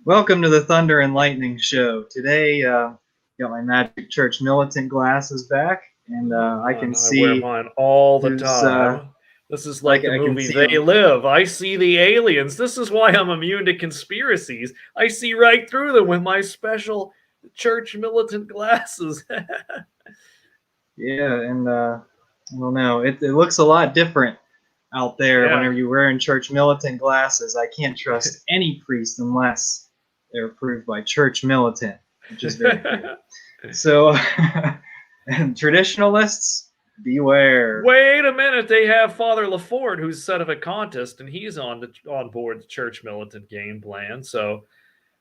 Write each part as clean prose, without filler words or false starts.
Welcome to the Thunder and Lightning Show. Today, got my Magic Church militant glasses back, and I can I wear see mine all the who's. time. This is I, like the I can movie see They them. Live. I see the aliens. This is why I'm immune to conspiracies. I see right through them with my special church militant glasses. Yeah, and I don't know. It looks a lot different out there Yeah. whenever you're wearing church militant glasses. I can't trust any priest unless they're approved by Church Militant, which is very cool. So, and traditionalists, beware. Wait a minute, they have Father Laford, who's son of a contest, and he's on board the church militant game plan. So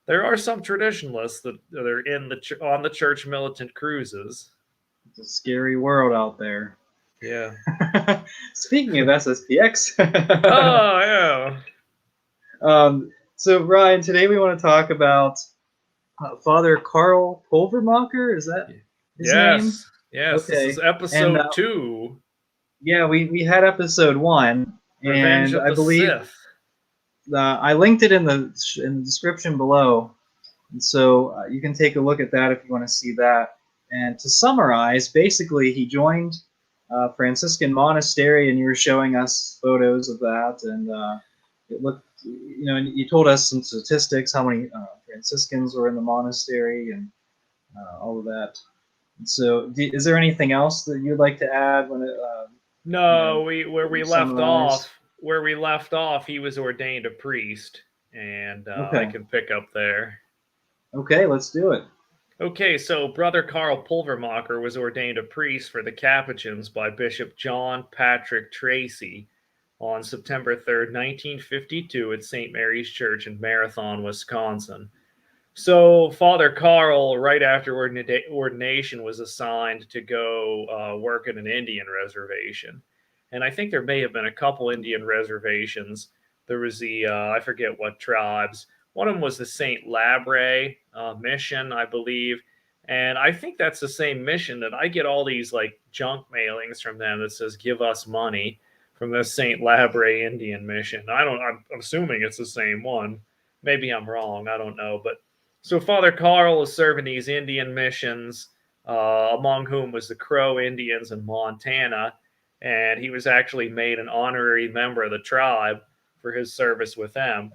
there are some traditionalists that are on the church militant cruises. It's a scary world out there. Yeah. Speaking of SSPX, Oh yeah. so Ryan, today we want to talk about Father Karl Pulvermacher. Is that his name? Yes. Yes. This is Okay, and episode 2, yeah, we had episode one, Revenge and of I the believe Sith. I linked it in the description below, and so you can take a look at that if you want to see that. And to summarize, basically, he joined Franciscan monastery, and you were showing us photos of that, and it looked, and you told us some statistics, how many Franciscans were in the monastery, and all of that. And so, is there anything else that you'd like to add when it, No, that you summarize? where we left off, he was ordained a priest, and I Okay, can pick up there. okay, let's do it. Okay, so Brother Karl Pulvermacher was ordained a priest for the Capuchins by Bishop John Patrick Tracy on September 3rd, 1952, at St. Mary's Church in Marathon, Wisconsin. So Father Carl, right after ordination, was assigned to go work at an Indian reservation, and I think there may have been a couple Indian reservations. There was the I forget what tribes. One of them was the Saint Labre mission, I believe, and I think that's the same mission that I get all these like junk mailings from them that says "Give us money" from the Saint Labre Indian mission. I don't. I'm assuming it's the same one. Maybe I'm wrong. I don't know, but so Father Carl was serving these Indian missions, among whom was the Crow Indians in Montana, and he was actually made an honorary member of the tribe for his service with them.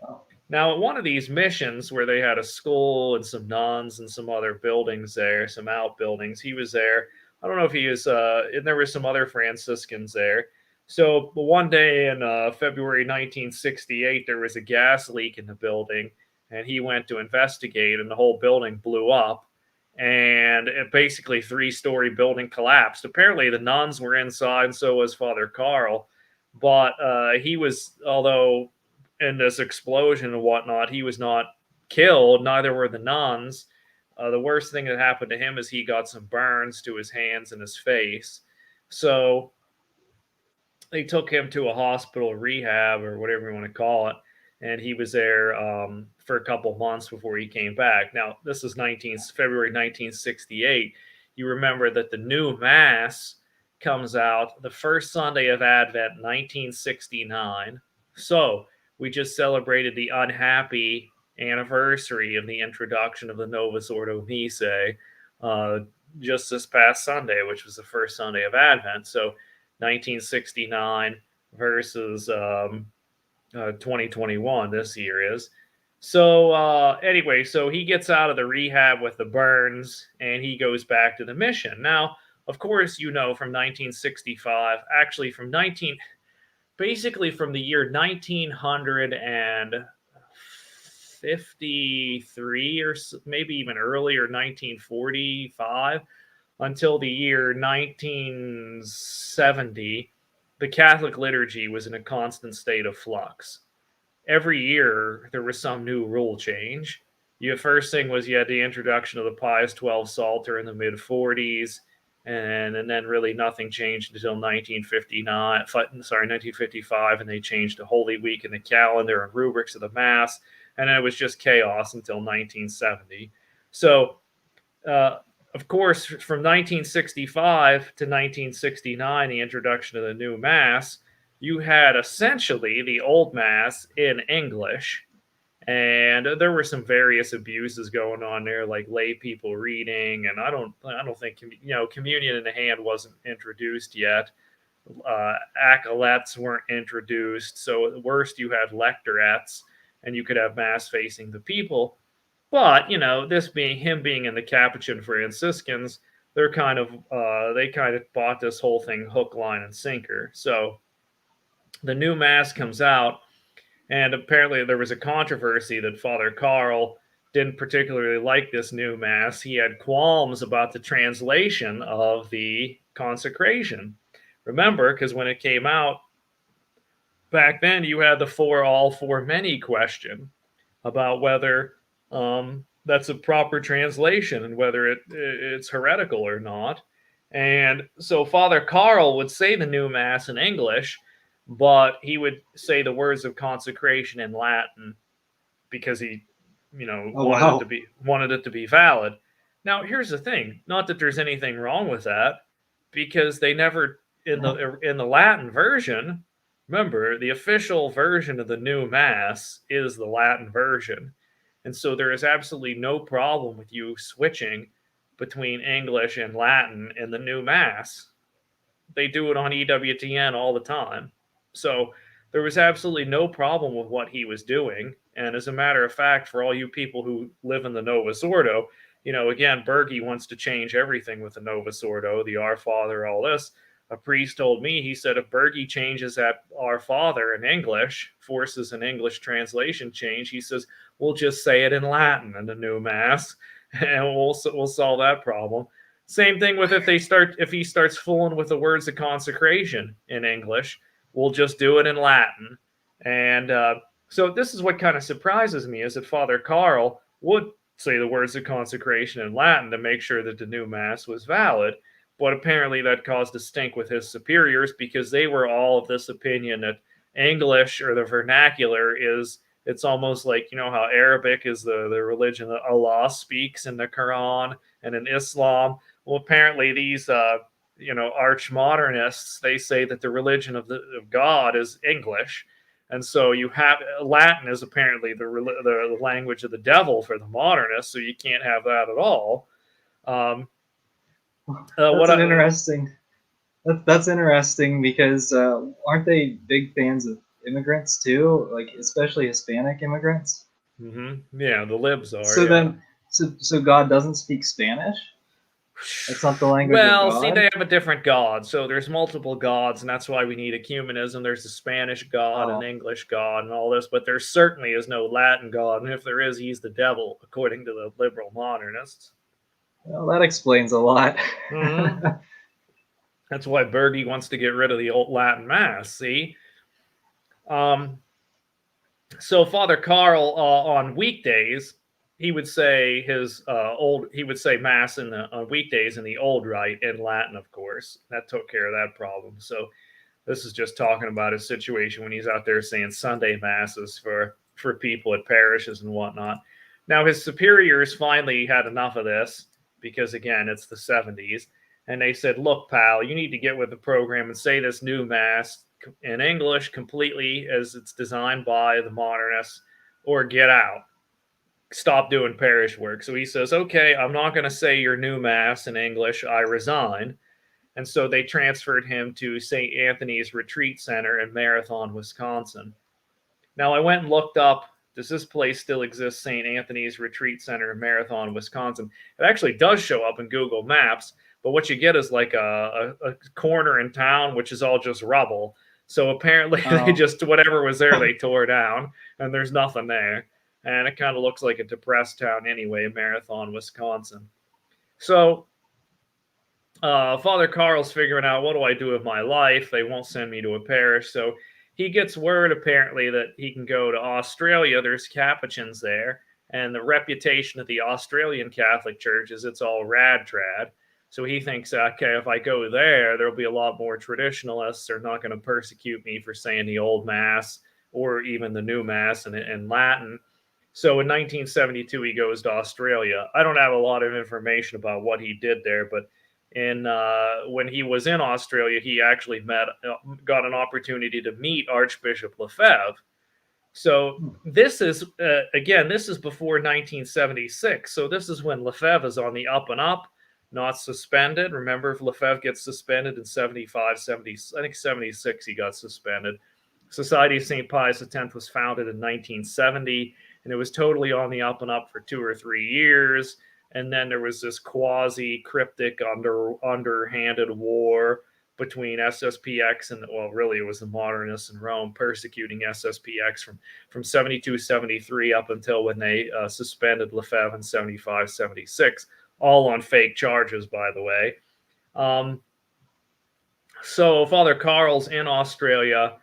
Now, at one of these missions where they had a school and some nuns and some other buildings there, some outbuildings, he was there. I don't know if he was, and there were some other Franciscans there. So one day in February 1968, there was a gas leak in the building, and he went to investigate, and the whole building blew up. And it basically three-story building collapsed. Apparently, the nuns were inside, and so was Father Carl. But he was, although in this explosion and whatnot, he was not killed. Neither were the nuns. The worst thing that happened to him is he got some burns to his hands and his face. So they took him to a hospital rehab or whatever you want to call it, and he was there for a couple months before he came back. Now this is February 1968. You remember that the new mass comes out the first Sunday of Advent, 1969. So we just celebrated the unhappy anniversary of the introduction of the Novus Ordo Missae uh, just this past Sunday, which was the first Sunday of Advent. So 1969 versus 2021 this year is. So anyway, so he gets out of the rehab with the burns and he goes back to the mission. Now, of course, from 1965, actually from 19 basically from the year 1953 or maybe even earlier 1945 until the year 1970, the Catholic liturgy was in a constant state of flux. Every year, there was some new rule change. The first thing was you had the introduction of the Pius XII Psalter in the mid 40s, and then really nothing changed until 1955, and they changed the Holy Week in the calendar and rubrics of the Mass, and then it was just chaos until 1970. So of course, from 1965 to 1969, the introduction of the new Mass, you had essentially the old Mass in English, And there were some various abuses going on there, like lay people reading, and I don't think communion in the hand wasn't introduced yet. Acolytes weren't introduced, so at worst you had lectorates, and you could have mass facing the people. But this being him being in the Capuchin Franciscans, they kind of bought this whole thing hook, line, and sinker. So the new mass comes out, and apparently there was a controversy that Father Carl didn't particularly like this new mass. He had qualms about the translation of the consecration. Remember, because when it came out back then, you had the for all, for many question about whether that's a proper translation and whether it's heretical or not. And so Father Carl would say the new mass in English, but he would say the words of consecration in Latin because he, wanted it to be valid. Now, here's the thing: not that there's anything wrong with that, because they never in the Latin version. Remember, the official version of the new mass is the Latin version, and so there is absolutely no problem with you switching between English and Latin in the new mass. They do it on EWTN all the time. So there was absolutely no problem with what he was doing. And as a matter of fact, for all you people who live in the Novus Ordo, again, Berge wants to change everything with the Novus Ordo, the Our Father, all this. A priest told me, he said, if Berge changes that Our Father in English, forces an English translation change, he says, we'll just say it in Latin in the new Mass, and we'll solve that problem. Same thing with if he starts fooling with the words of consecration in English, we'll just do it in Latin. And so this is what kind of surprises me, is that Father Carl would say the words of consecration in Latin to make sure that the new Mass was valid. But apparently that caused a stink with his superiors, because they were all of this opinion that English, or the vernacular, it's almost like, how Arabic is the religion that Allah speaks in the Quran and in Islam. Well, apparently these arch modernists, they say that the religion of God is English, and so you have Latin is apparently the language of the devil for the modernists. So you can't have that at all. That's interesting because aren't they big fans of immigrants too? Like especially Hispanic immigrants. Mm-hmm. Yeah, the libs are. So then, so God doesn't speak Spanish? That's not the language of God? Well, see, they have a different God. So there's multiple gods, and that's why we need ecumenism. There's a Spanish God, an English God, and all this, but there certainly is no Latin God, and if there is, he's the devil, according to the liberal modernists. Well, that explains a lot. Mm-hmm. That's why Berge wants to get rid of the old Latin Mass, see? So Father Carl, on weekdays, he would say Mass on weekdays in the old rite in Latin, of course. That took care of that problem. So this is just talking about his situation when he's out there saying Sunday Masses for people at parishes and whatnot. Now, his superiors finally had enough of this, because, again, it's the 70s. And they said, look, pal, you need to get with the program and say this new Mass in English completely as it's designed by the modernists, or get out. Stop doing parish work. So he says, okay, I'm not going to say your new Mass in English. I resign. And so they transferred him to St. Anthony's Retreat Center in Marathon, Wisconsin. Now, I went and looked up, does this place still exist, St. Anthony's Retreat Center in Marathon, Wisconsin? It actually does show up in Google Maps, but what you get is like a corner in town, which is all just rubble. So apparently they just, whatever was there, they tore down, and there's nothing there. And it kind of looks like a depressed town anyway, Marathon, Wisconsin. So Father Carl's figuring out, what do I do with my life? They won't send me to a parish. So he gets word, apparently, that he can go to Australia. There's Capuchins there. And the reputation of the Australian Catholic Church is it's all rad-trad. So he thinks, okay, if I go there, there'll be a lot more traditionalists. They're not going to persecute me for saying the old Mass or even the new Mass in Latin. So in 1972, he goes to Australia. I don't have a lot of information about what he did there, but when he was in Australia, he actually got an opportunity to meet Archbishop Lefebvre. So this is, again, this is before 1976. So this is when Lefebvre is on the up and up, not suspended. Remember, if Lefebvre gets suspended in 75, 70, I think 76 he got suspended. Society of St. Pius X was founded in 1970, and it was totally on the up and up for 2 or 3 years. And then there was this quasi-cryptic underhanded war between SSPX and, well, really it was the modernists in Rome persecuting SSPX from 72, 73 up until when they suspended Lefebvre in 75, 76, all on fake charges, by the way. So Father Carl's in Australia.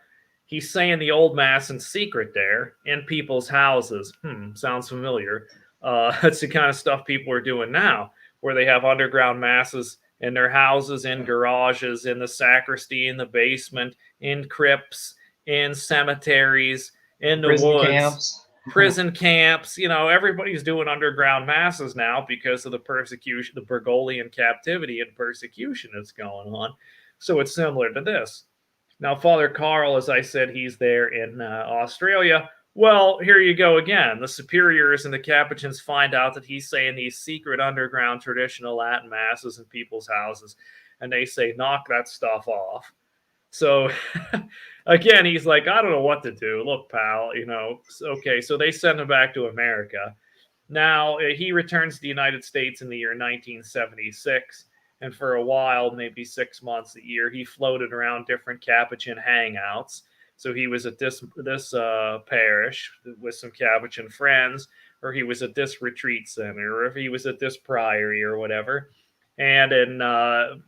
He's saying the old mass in secret there in people's houses. Sounds familiar. That's the kind of stuff people are doing now, where they have underground masses in their houses, in garages, in the sacristy, in the basement, in crypts, in cemeteries, in the woods, camps. prison camps. You know, everybody's doing underground masses now because of the persecution, the Bergoglian captivity and persecution that's going on. So it's similar to this. Now, Father Carl, as I said, he's there in Australia. Well, here you go again. The superiors and the Capuchins find out that he's saying these secret underground traditional Latin masses in people's houses, and they say, knock that stuff off. So, again, he's like, I don't know what to do. Look, pal, you know, okay, so they send him back to America. Now, he returns to the United States in the year 1976. And for a while, maybe 6 months, a year, he floated around different Capuchin hangouts. So he was at this parish with some Capuchin friends, or he was at this retreat center, or if he was at this priory or whatever. And in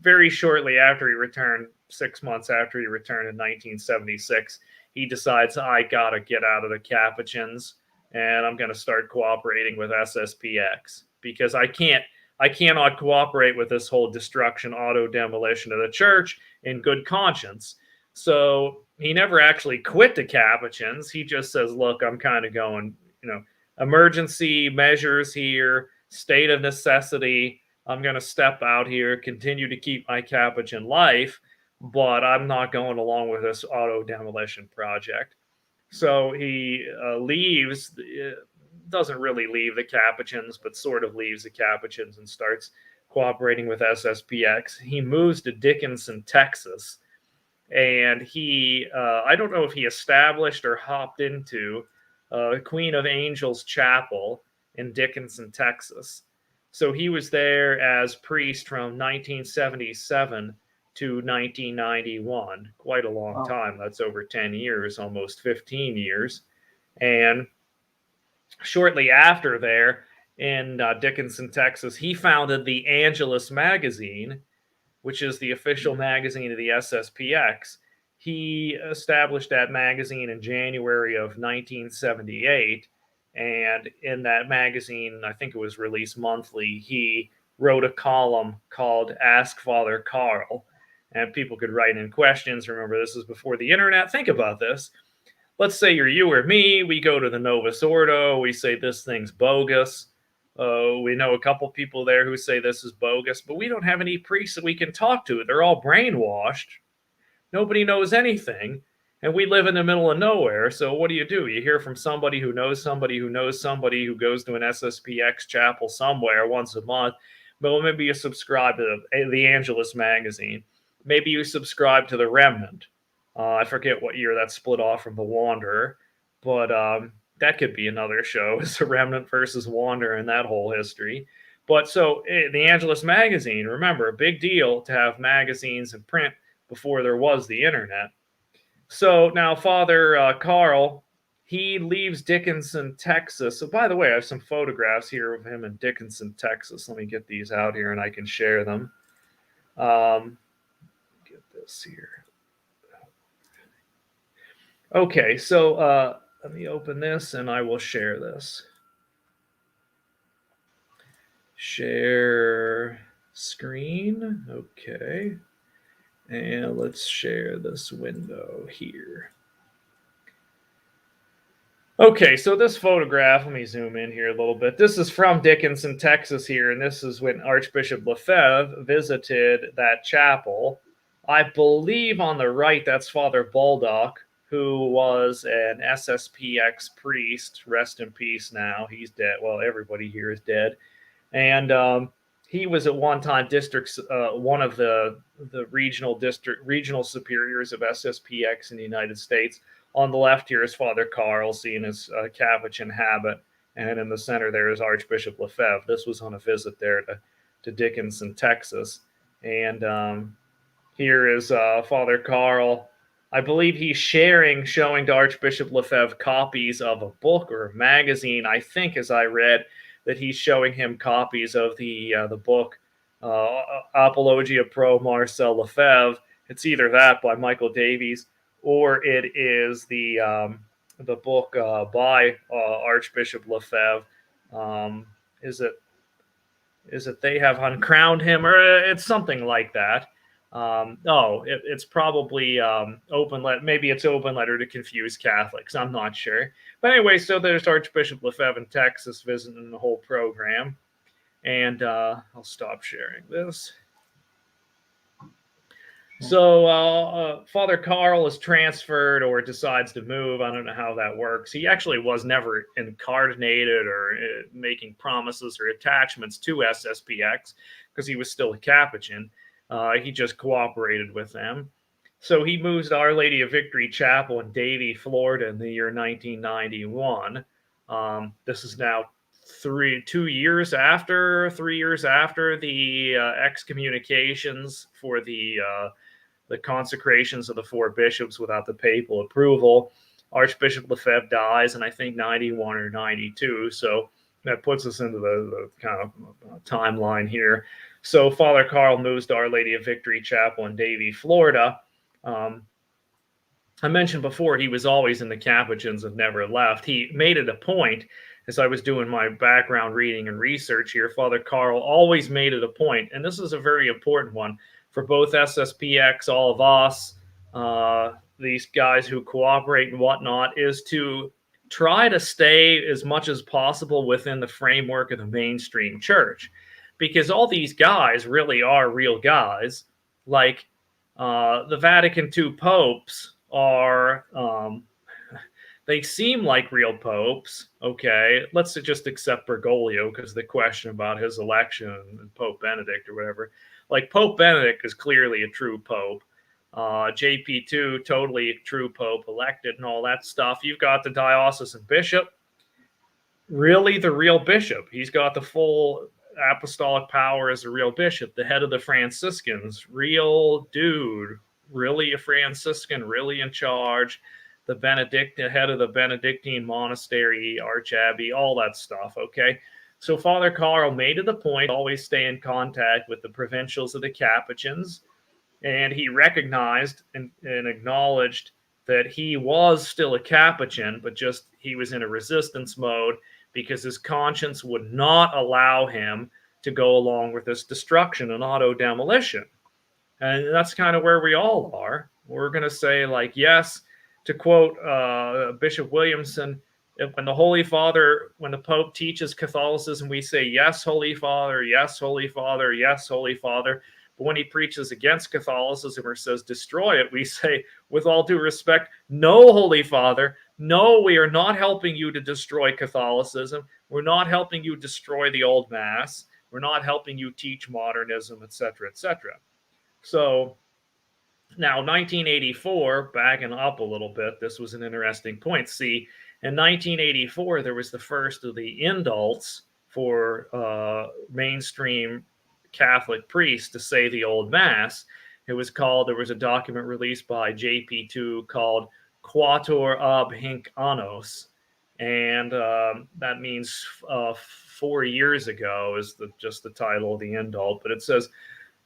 very shortly after he returned, 6 months after he returned in 1976, he decides, I got to get out of the Capuchins, and I'm going to start cooperating with SSPX because I cannot cooperate with this whole destruction, auto-demolition of the church in good conscience. So he never actually quit the Capuchins. He just says, look, I'm kind of going, you know, emergency measures here, state of necessity. I'm going to step out here, continue to keep my Capuchin life, but I'm not going along with this auto-demolition project. So he leaves, doesn't really leave the Capuchins, but sort of leaves the Capuchins and starts cooperating with SSPX. He moves to Dickinson, Texas, and he, I don't know if he established or hopped into Queen of Angels Chapel in Dickinson, Texas. So he was there as priest from 1977 to 1991, quite a long time. That's over 10 years, almost 15 years. And shortly after there in Dickinson, Texas, he founded the Angelus magazine, which is the official magazine of the SSPX. He established that magazine in January of 1978. And in that magazine, I think it was released monthly, he wrote a column called Ask Father Carl. And people could write in questions. Remember, this is before the internet. Think about this. Let's say you're you or me. We go to the Novus Ordo. We say this thing's bogus. We know a couple people there who say this is bogus, but we don't have any priests that we can talk to. They're all brainwashed. Nobody knows anything. And we live in the middle of nowhere. So what do? You hear from somebody who knows somebody who knows somebody who goes to an SSPX chapel somewhere once a month. But maybe you subscribe to the Angelus magazine. Maybe you subscribe to the Remnant. I forget what year that split off from the Wanderer. But that could be another show, is the Remnant versus Wanderer and that whole history. But so the Angelus magazine, remember, a big deal to have magazines in print before there was the internet. So now Father Carl, he leaves Dickinson, Texas. So by the way, I have some photographs here of him in Dickinson, Texas. Let me get these out here and I can share them. Get this here. Okay, so let me open this and I will share this. Share screen. Okay. And let's share this window here. Okay, so this photograph, let me zoom in here a little bit. This is from Dickinson, Texas here, and this is when Archbishop Lefebvre visited that chapel. I believe on the right, that's Father Baldock. who was an SSPX priest. Rest in peace now. He's dead. Well, everybody here is dead. And he was at one time one of the regional superiors of SSPX in the United States. On the left here is Father Carl, seen his Capuchin habit, and in the center there is Archbishop Lefebvre. This was on a visit there to Dickinson, Texas, and here is Father Carl. I believe he's showing to Archbishop Lefebvre copies of a book or a magazine. I think, as I read, that he's showing him copies of the book Apologia pro Marcel Lefebvre. It's either that by Michael Davies, or it is the book by Archbishop Lefebvre. Is it They Have Uncrowned Him, or it's something like that. It's probably maybe it's Open Letter to Confused Catholics. I'm not sure. But anyway, so there's Archbishop Lefebvre in Texas visiting the whole program. And I'll stop sharing this. So Father Carl is transferred or decides to move. I don't know how that works. He actually was never incarnated or making promises or attachments to SSPX because he was still a Capuchin. He just cooperated with them. So he moves to Our Lady of Victory Chapel in Davie, Florida in the year 1991. This is now 3 years after the excommunications for the consecrations of the 4 bishops without the papal approval. Archbishop Lefebvre dies in, I think, 91 or 92. So that puts us into the kind of timeline here. So Father Carl moves to Our Lady of Victory Chapel in Davie, Florida. I mentioned before he was always in the Capuchins and never left. He made it a point, as I was doing my background reading and research here, Father Carl always made it a point, and this is a very important one, for both SSPX, all of us, these guys who cooperate and whatnot, is to try to stay as much as possible within the framework of the mainstream church. Because all these guys really are real guys. Like the Vatican II popes are, they seem like real popes. Okay, let's just accept Bergoglio because the question about his election and Pope Benedict or whatever. Like Pope Benedict is clearly a true pope. JP2, totally a true pope, elected and all that stuff. You've got the diocesan bishop, really the real bishop. He's got the full apostolic power as a real bishop. The head of the Franciscans, real dude, really a Franciscan, really in charge. The head of the Benedictine monastery, archabbey, all that stuff. Okay, so Father Carl made it a point to always stay in contact with the provincials of the Capuchins, and he recognized and acknowledged that he was still a Capuchin, but just he was in a resistance mode because his conscience would not allow him to go along with this destruction and auto-demolition. And that's kind of where we all are. We're going to say, like, yes, to quote Bishop Williamson, when the Pope teaches Catholicism, we say, yes, Holy Father, yes, Holy Father, yes, Holy Father. But when he preaches against Catholicism or says destroy it, we say, with all due respect, no, Holy Father, no, we are not helping you to destroy Catholicism. We're not helping you destroy the old Mass. We're not helping you teach modernism, etc., etc. So now 1984, backing up a little bit, this was an interesting point. See, in 1984, there was the first of the indults for mainstream Catholic priests to say the old Mass. There was a document released by JP2 called Quator ab hinc annos, and that means 4 years ago is just the title of the indult. But it says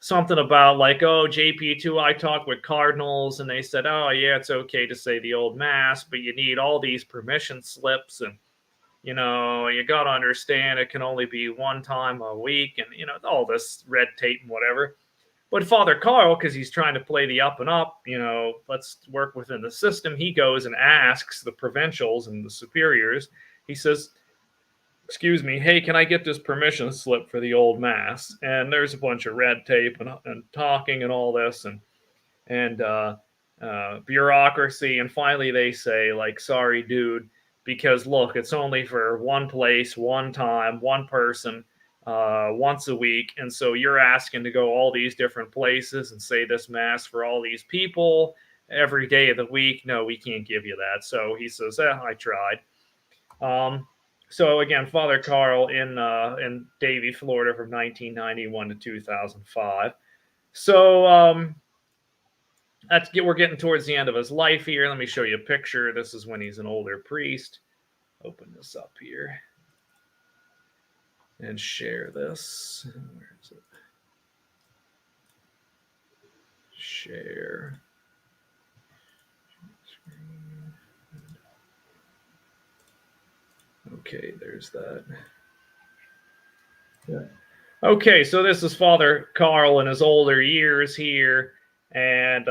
something about like, oh, JP2, I talked with cardinals and they said, oh yeah, it's okay to say the old Mass, but you need all these permission slips, and you got to understand it can only be one time a week, and all this red tape and whatever. But Father Carl, because he's trying to play the up and up, let's work within the system, he goes and asks the provincials and the superiors. He says, excuse me, hey, can I get this permission slip for the old Mass? And there's a bunch of red tape and talking and all this. And bureaucracy. And finally they say, like, sorry, dude, because look, it's only for one place, one time, one person, once a week. And so you're asking to go all these different places and say this mass for all these people every day of the week. No, we can't give you that. So he says, I tried. So again, Father Carl in Davie, Florida, from 1991 to 2005. So we're getting towards the end of his life here. Let me show you a picture. This is when he's an older priest. Open this up here and share this. Where is it? Share. Okay, there's that. Yeah. Okay, so this is Father Carl in his older years here, and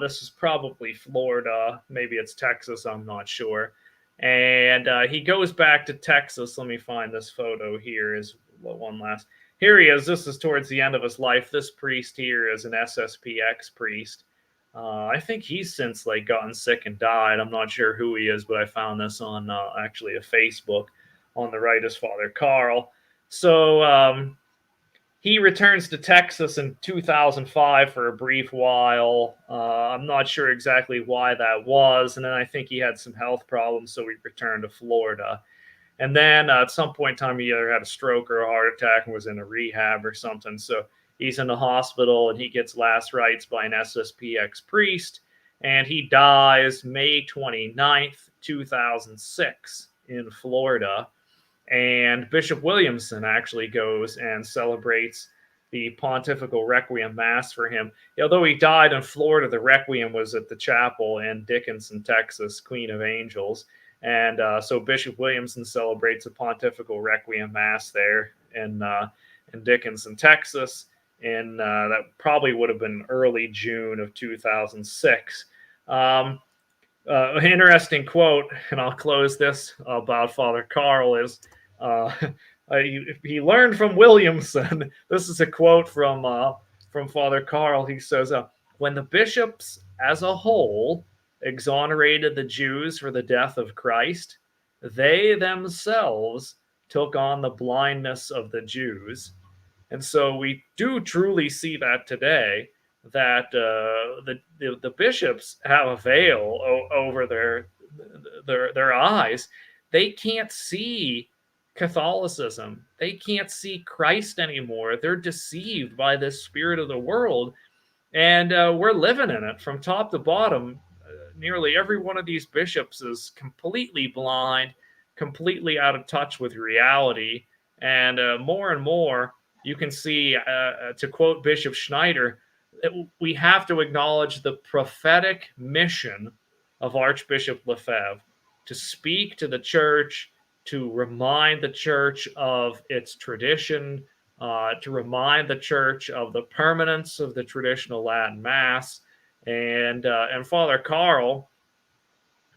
this is probably Florida. Maybe it's Texas, I'm not sure. And he goes back to Texas. Let me find this photo here. Is one last. Here he is. This is towards the end of his life. This priest here is an SSPX priest. I think he's since like gotten sick and died. I'm not sure who he is, but I found this on actually a Facebook. On the right is Father Carl. So he returns to Texas in 2005 for a brief while. I'm not sure exactly why that was. And then I think he had some health problems, so he returned to Florida. And then at some point in time, he either had a stroke or a heart attack and was in a rehab or something. So he's in the hospital and he gets last rites by an SSPX priest. And he dies May 29th, 2006 in Florida. And Bishop Williamson actually goes and celebrates the Pontifical Requiem Mass for him. Although he died in Florida, the Requiem was at the chapel in Dickinson, Texas, Queen of Angels. And so Bishop Williamson celebrates a Pontifical Requiem Mass there in Dickinson, Texas. And that probably would have been early June of 2006. An interesting quote, and I'll close this about Father Carl, is he learned from Williamson. This is a quote from Father Carl. He says, when the bishops as a whole exonerated the Jews for the death of Christ, they themselves took on the blindness of the Jews. And so we do truly see that today, that the bishops have a veil over their eyes. They can't see Catholicism. They can't see Christ anymore. They're deceived by this spirit of the world, and we're living in it from top to bottom. Nearly every one of these bishops is completely blind, completely out of touch with reality, and more and more you can see, to quote Bishop Schneider, that we have to acknowledge the prophetic mission of Archbishop Lefebvre to speak to the church, to remind the church of its tradition, to remind the church of the permanence of the traditional Latin Mass. And Father Carl,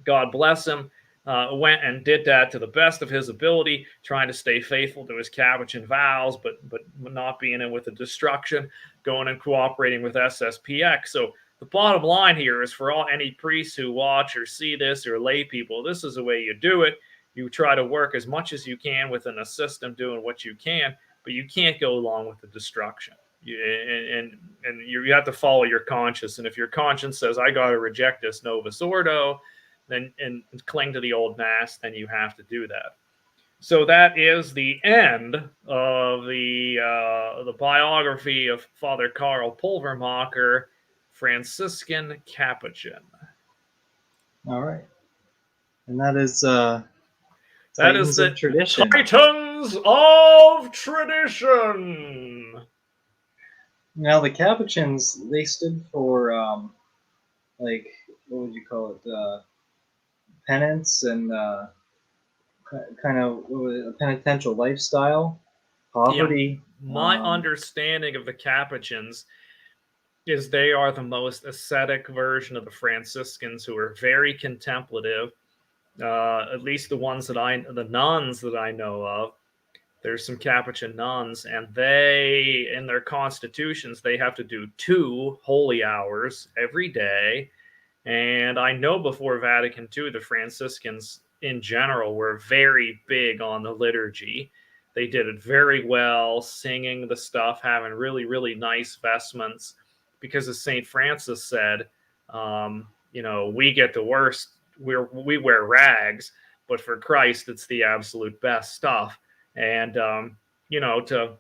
God bless him, went and did that to the best of his ability, trying to stay faithful to his Capuchin vows, but not being in with the destruction, going and cooperating with SSPX. So the bottom line here is, for any priests who watch or see this, or lay people, this is the way you do it. You try to work as much as you can within a system, doing what you can, but you can't go along with the destruction. And you have to follow your conscience. And if your conscience says, I got to reject this Novus Ordo, then and cling to the old Mass, then you have to do that. So that is the end of the biography of Father Carl Pulvermacher, Franciscan Capuchin. All right. And that is that is the Tradition. Titans of Tradition. Now the Capuchins, they stood for like, what would you call it? Penance and kind of a penitential lifestyle, poverty. Yeah, my understanding of the Capuchins is they are the most ascetic version of the Franciscans, who are very contemplative. At least the nuns that I know of. There's some Capuchin nuns, and they, in their constitutions, they have to do 2 holy hours every day, And I know before Vatican II, the Franciscans in general were very big on the liturgy. They did it very well, singing the stuff, having really, really nice vestments. Because as St. Francis said, we get the worst, we wear rags, but for Christ, it's the absolute best stuff. And, to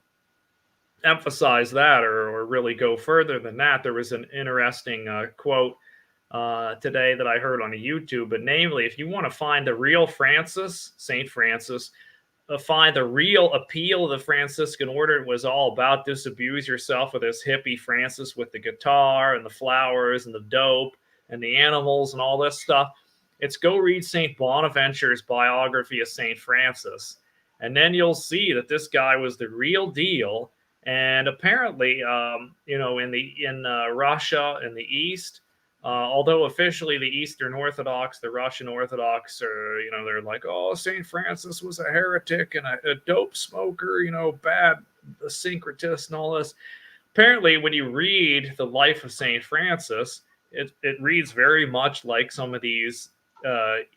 emphasize that or really go further than that, there was an interesting quote today that I heard on a YouTube. But namely, if you want to find the real Francis, St. Francis, find the real appeal of the Franciscan order, it was all about disabuse yourself with this hippie Francis with the guitar and the flowers and the dope and the animals and all this stuff. It's go read St. Bonaventure's biography of St. Francis. And then you'll see that this guy was the real deal. And apparently, in Russia in the East, although officially the Eastern Orthodox, the Russian Orthodox are, they're like, oh, St. Francis was a heretic and a dope smoker, bad, a syncretist and all this. Apparently, when you read the life of St. Francis, it reads very much like some of these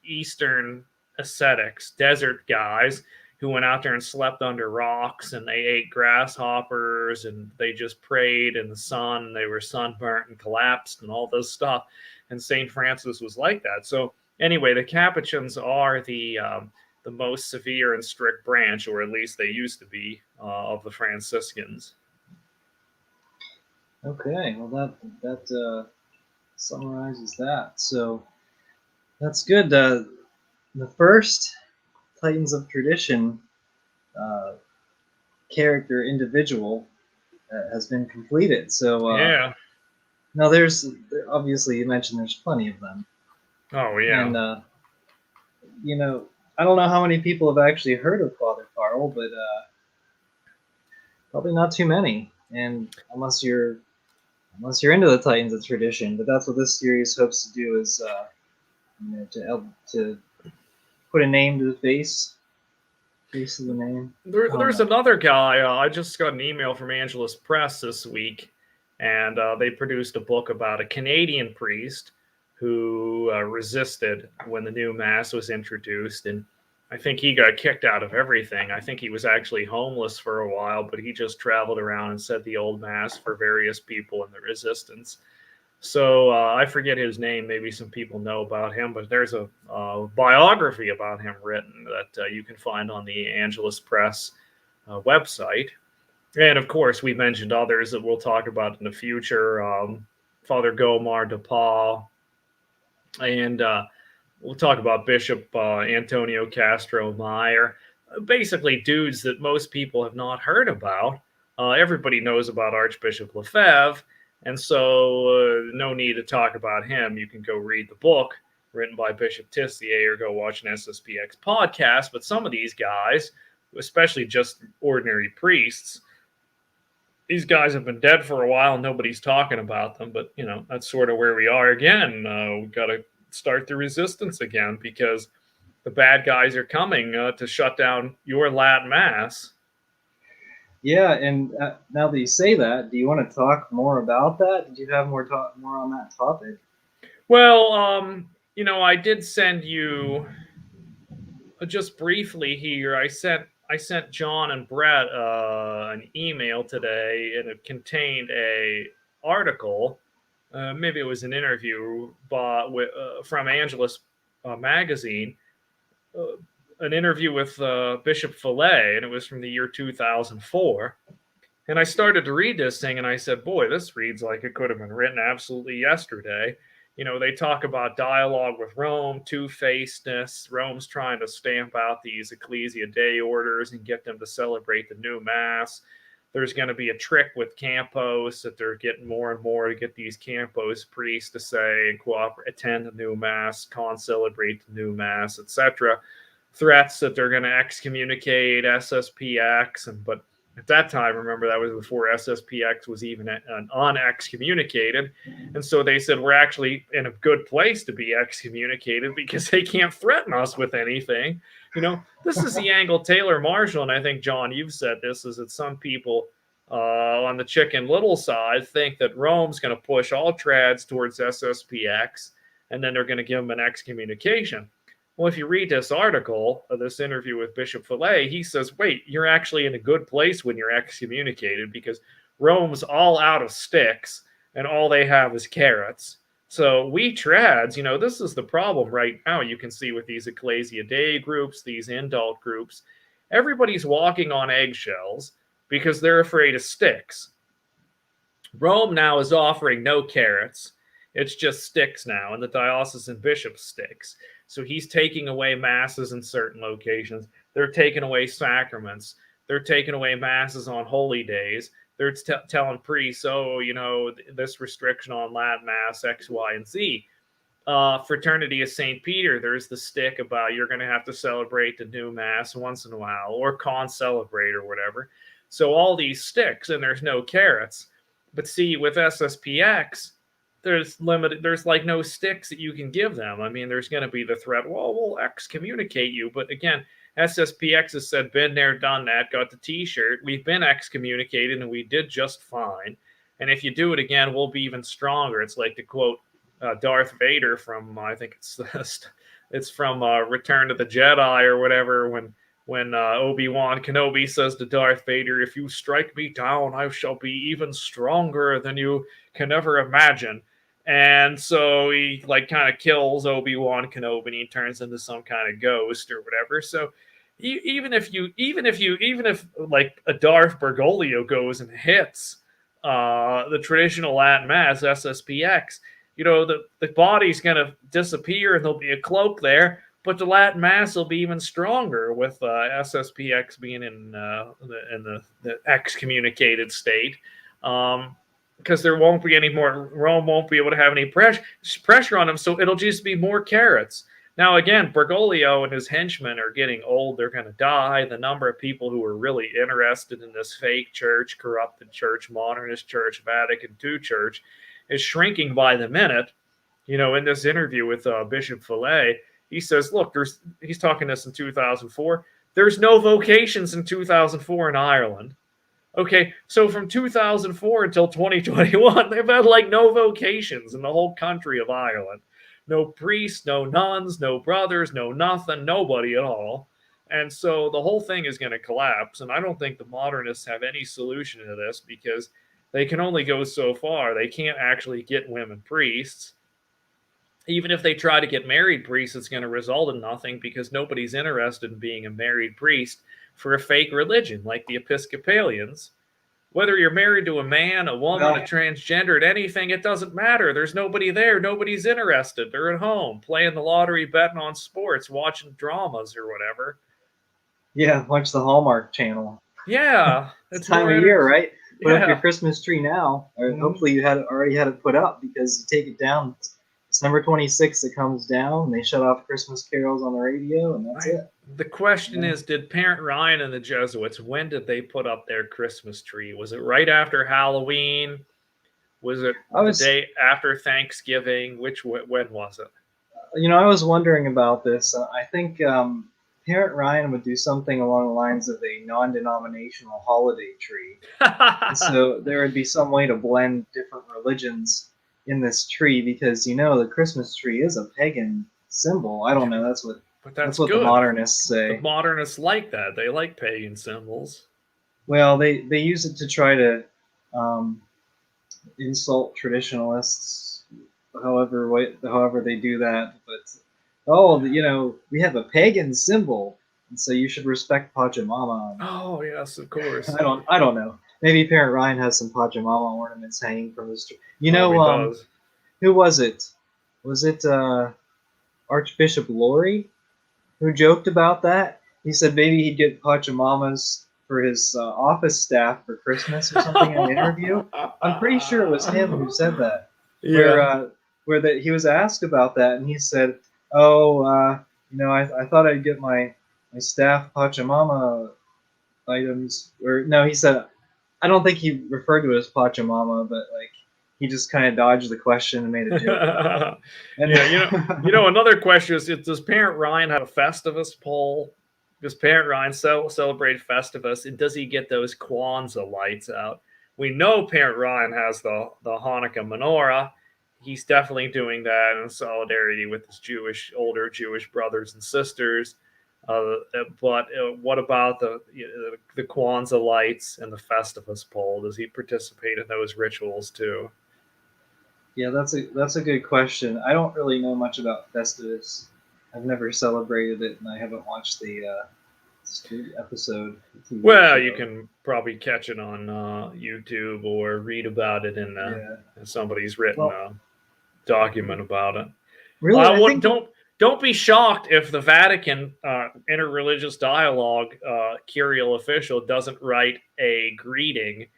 Eastern ascetics, desert guys who went out there and slept under rocks and they ate grasshoppers and they just prayed in the sun and they were sunburnt and collapsed and all this stuff. And St. Francis was like that. So anyway, the Capuchins are the most severe and strict branch, or at least they used to be, of the Franciscans. Okay, well that summarizes that. So that's good. The first Titans of Tradition character individual has been completed. So yeah. Now there's obviously, you mentioned there's plenty of them. Oh yeah. And I don't know how many people have actually heard of Father Carl, but probably not too many. And unless you're into the Titans of Tradition, but that's what this series hopes to do, is to put a name to the face of the name. There's another guy. I just got an email from Angelus Press this week, and they produced a book about a Canadian priest who resisted when the new Mass was introduced. And I think he got kicked out of everything. I think he was actually homeless for a while, but he just traveled around and said the old Mass for various people in the resistance. So I forget his name. Maybe some people know about him, but there's a biography about him written that you can find on the Angelus Press website. And of course, we mentioned others that we'll talk about in the future. Father Gomar de Paul, and we'll talk about Bishop Antonio Castro Meyer. Basically, dudes that most people have not heard about. Everybody knows about Archbishop Lefebvre. And so no need to talk about him. You can go read the book written by Bishop Tissier or go watch an SSPX podcast. But some of these guys, especially just ordinary priests, these guys have been dead for a while and nobody's talking about them. But, that's sort of where we are again. We've got to start the resistance again because the bad guys are coming to shut down your Latin Mass. Yeah, and now that you say that, do you want to talk more about that? Did you have more on that topic? Well, I did send you just briefly here. I sent John and Brett an email today, and it contained a article. Maybe it was an interview from Angelus magazine. An interview with Bishop Fillet, and it was from the year 2004. And I started to read this thing, and I said, boy, this reads like it could have been written absolutely yesterday. They talk about dialogue with Rome, two-facedness. Rome's trying to stamp out these Ecclesia Dei orders and get them to celebrate the new Mass. There's going to be a trick with Campos that they're getting more and more to get these Campos priests to say and attend the new Mass, celebrate the new Mass, etc. Threats that they're going to excommunicate SSPX, but at that time, remember, that was before SSPX was even unexcommunicated, and so they said we're actually in a good place to be excommunicated because they can't threaten us with anything. This is the angle Taylor Marshall, and I think, John, you've said this, is that some people on the Chicken Little side think that Rome's going to push all trads towards SSPX, and then they're going to give him an excommunication. Well, if you read this article, this interview with Bishop Fillet, he says, wait, you're actually in a good place when you're excommunicated because Rome's all out of sticks and all they have is carrots. So we trads, this is the problem right now. You can see with these Ecclesia Dei groups, these indult groups, everybody's walking on eggshells because they're afraid of sticks. Rome now is offering no carrots. It's just sticks now, and the diocesan bishop sticks. So he's taking away masses in certain locations. They're taking away sacraments. They're taking away masses on holy days. They're telling priests, this restriction on Latin Mass, X, Y, and Z. Fraternity of St. Peter, there's the stick about you're going to have to celebrate the new Mass once in a while, or concelebrate or whatever. So all these sticks, and there's no carrots. But see, with SSPX, there's like no sticks that you can give them. I mean, there's going to be the threat, well, we'll excommunicate you. But again, SSPX has said, been there, done that, got the t-shirt. We've been excommunicated and we did just fine. And if you do it again, we'll be even stronger. It's like to quote Darth Vader from, I think it's from Return of the Jedi or whatever, when Obi-Wan Kenobi says to Darth Vader, if you strike me down, I shall be even stronger than you can ever imagine. And so he kind of kills Obi-Wan Kenobi and he turns into some kind of ghost or whatever. So even if like a Darth Bergoglio goes and hits the traditional Latin Mass, SSPX, the body's going to disappear and there'll be a cloak there. But the Latin Mass will be even stronger with SSPX being in the excommunicated state, because there won't be any more. Rome won't be able to have any pressure on them, so it'll just be more carrots. Now, again, Bergoglio and his henchmen are getting old; they're going to die. The number of people who are really interested in this fake church, corrupted church, modernist church, Vatican II church, is shrinking by the minute. In this interview with Bishop Fillet, he says, look, he's talking to us in 2004. There's no vocations in 2004 in Ireland. Okay, so from 2004 until 2021, they've had no vocations in the whole country of Ireland. No priests, no nuns, no brothers, no nothing, nobody at all. And so the whole thing is going to collapse. And I don't think the modernists have any solution to this because they can only go so far. They can't actually get women priests. Even if they try to get married priests, it's going to result in nothing because nobody's interested in being a married priest for a fake religion like the Episcopalians. Whether you're married to a man, a woman, a transgendered, anything, it doesn't matter. There's nobody there. Nobody's interested. They're at home playing the lottery, betting on sports, watching dramas or whatever. Yeah, watch the Hallmark Channel. Yeah. It's time of year, right? Put up your Christmas tree now. Or hopefully you already had it put up because you take it down December 26th, it comes down, and they shut off Christmas carols on the radio, and that's it. The question is, did Parent Ryan and the Jesuits, when did they put up their Christmas tree? Was it right after Halloween? Was it the day after Thanksgiving? When was it? I was wondering about this. I think Parent Ryan would do something along the lines of a non-denominational holiday tree. So there would be some way to blend different religions in this tree because the Christmas tree is a pagan symbol. I don't know. That's what the modernists say. The modernists like that. They like pagan symbols. Well, they use it to try to insult traditionalists. However they do that. But we have a pagan symbol, and so you should respect Pachamama. Oh yes, of course. I don't know. Maybe Parent Ryan has some Pachamama ornaments hanging from his tree. Who was it? Was it Archbishop Laurie who joked about that? He said maybe he'd get Pachamamas for his office staff for Christmas or something in an interview. I'm pretty sure it was him who said that. Yeah. Where he was asked about that, and he said, I thought I'd get my staff Pachamama items. Or no, he said, I don't think he referred to it as Pachamama, but he just kind of dodged the question and made a joke. And another question is, does Parent Ryan have a Festivus poll? Does Parent Ryan celebrate Festivus? And does he get those Kwanzaa lights out? We know Parent Ryan has the Hanukkah menorah. he's definitely doing that in solidarity with his older Jewish brothers and sisters. But what about the Kwanzaa lights and the Festivus pole? Does he participate in those rituals too? Yeah, that's a good question. I don't really know much about Festivus. I've never celebrated it, and I haven't watched the episode. TV Well, you show. can probably catch it on YouTube or read about it in Yeah. somebody's written Well, a document about it. really, I think Don't be shocked if the Vatican interreligious dialogue curial official doesn't write a greeting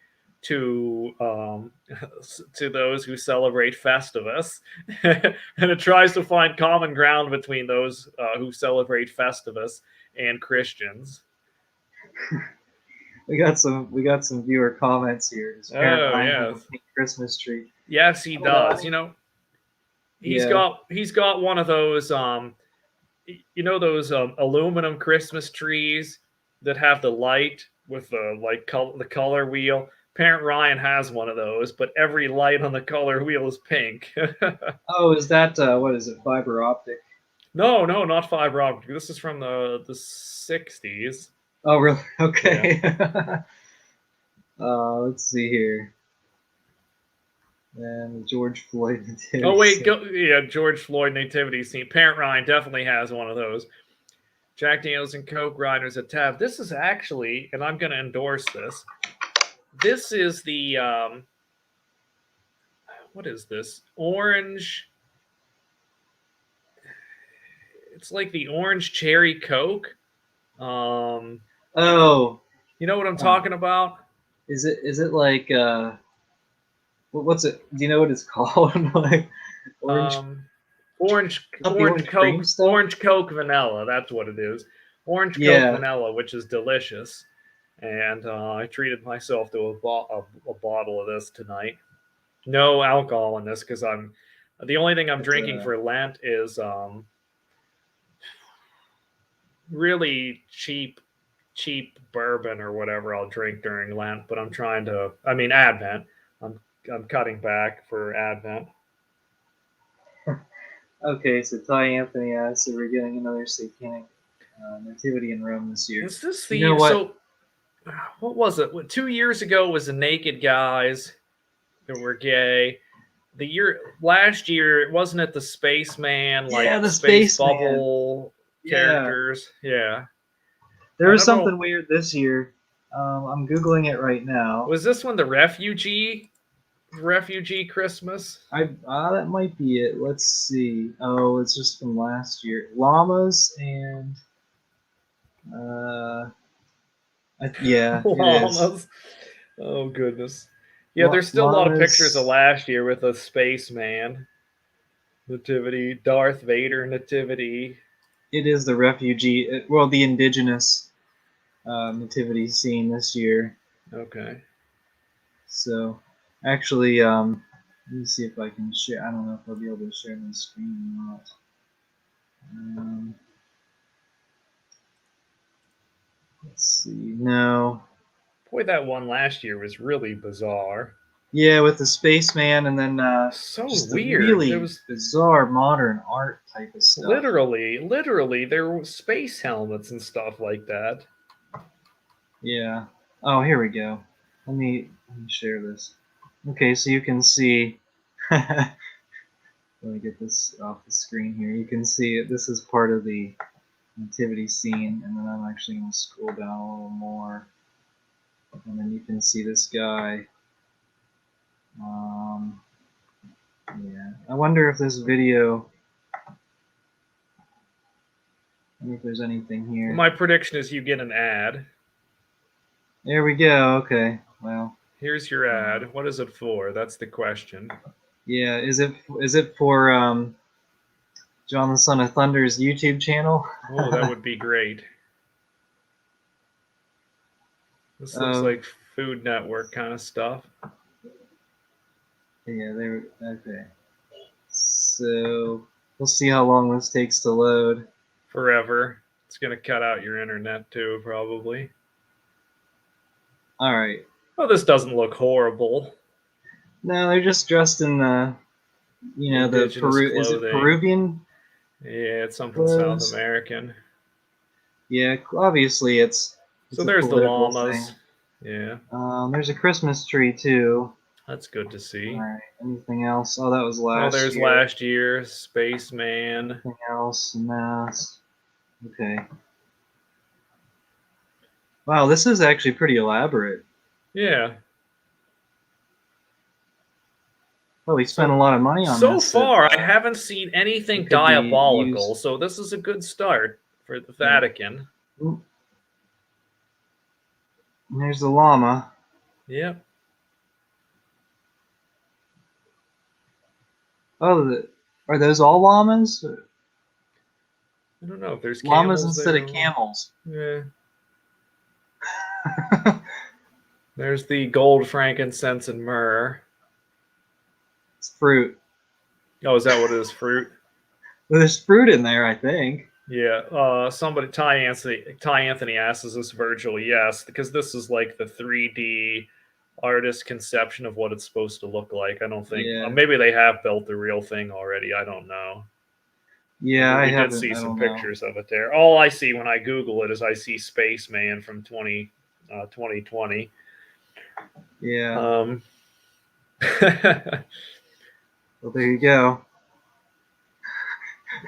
to to those who celebrate Festivus, and it tries to find common ground between those who celebrate Festivus and Christians. we got some viewer comments here. Does Parent Oh Ryan have a yes, pink Christmas tree? yes he I don't know. does. You know, Yeah. he's got one of those those aluminum Christmas trees that have the light with the the color wheel. Parent Ryan has one of those, but every light on the color wheel is pink. Oh, is that what is it? Fiber optic? No, not fiber optic. This is from the 60s. Oh, really? Yeah. Okay. Let's see here. And George Floyd nativity. Oh wait, scene. George Floyd nativity scene. Parent Ryan definitely has one of those. Jack Daniels and Coke Grinders at Tab. This is actually, and I'm going to endorse this. This is the what is this? Orange. It's like the orange cherry Coke. Oh, You know what I'm talking about? is it like what's it? Do you know what it's called? Like orange Orange orange cream Coke, stuff? orange Coke vanilla. That's what it is. Orange Coke Yeah. vanilla, which is delicious. And I treated myself to a bottle of this tonight. No alcohol in this because the only thing I'm drinking for Lent is really cheap bourbon or whatever I'll drink during Lent. But I'm trying to. I mean Advent. I'm cutting back for Advent. Okay, so Ty Anthony asks if we're getting another satanic nativity in Rome this year. Is this You know what? What was it? 2 years ago was the naked guys that were gay. Last year, wasn't it the spaceman, Yeah, the space spaceman. bubble characters? Yeah. There was something weird this year. I'm googling it right now. Was this one the refugee Christmas? That might be it. Let's see. Oh, it's just from last year. Llamas and yeah, Llamas. it is. Oh goodness. Yeah, there's still a lot of pictures of last year with a spaceman nativity, Darth Vader nativity. It is the refugee, the indigenous nativity scene this year. Okay. So, actually, let me see if I can share. I don't know if I'll be able to share my screen or not. Let's see. No. Boy, that one last year was really bizarre. Yeah, with the spaceman and then so just weird. Really bizarre modern art type of stuff. Literally, there were space helmets and stuff like that. Yeah. Oh, here we go. Let me share this. Okay, so you can see. Let me get this off the screen here. You can see it. This is part of the nativity scene, and then I'm actually going to scroll down a little more, and then you can see this guy. Yeah, I wonder if this video. Let me if there's anything here. My prediction is you get an ad. There we go. Okay. Well. Here's your ad. What is it for? That's the question. Yeah. Is it for John the Son of Thunder's YouTube channel? Oh, that would be great. This looks like Food Network kind of stuff. Yeah, there. Okay. So we'll see how long this takes to load. Forever. It's gonna cut out your internet too, probably. All right. Oh, this doesn't look horrible. No, they're just dressed in You know, the indigenous Is it clothing. Peruvian? Yeah, it's something South Clothes? American. Yeah, obviously it's So a there's the political llamas. thing. Yeah, There's a Christmas tree too. that's good to All see. right. Anything else? Oh, that was Oh, last there's year. last year, Spaceman. Anything else? Mass. Okay. Wow, this is actually pretty elaborate. Yeah. Oh, we spent a So lot of money on so this. far, I haven't seen anything It could be diabolical. used. So this is a good start for the Yeah. Vatican. Ooh, there's the llama. Yep. Oh, are those all llamas? I don't know if there's Llamas camels instead there. of camels. Yeah. There's the gold, frankincense, and myrrh. It's fruit. Oh, is that what it is? Fruit? Well, there's fruit in there, I think. Yeah. Somebody, Ty Anthony asks, this Virgil? Yes, because this is like the 3D artist conception of what it's supposed to look like. I don't think Yeah. maybe they have built the real thing already. I don't know. Yeah, But I we did haven't. see I some don't know. pictures of it there. All I see when I Google it is I see Spaceman from 2020. Yeah. Um, Well, there you go.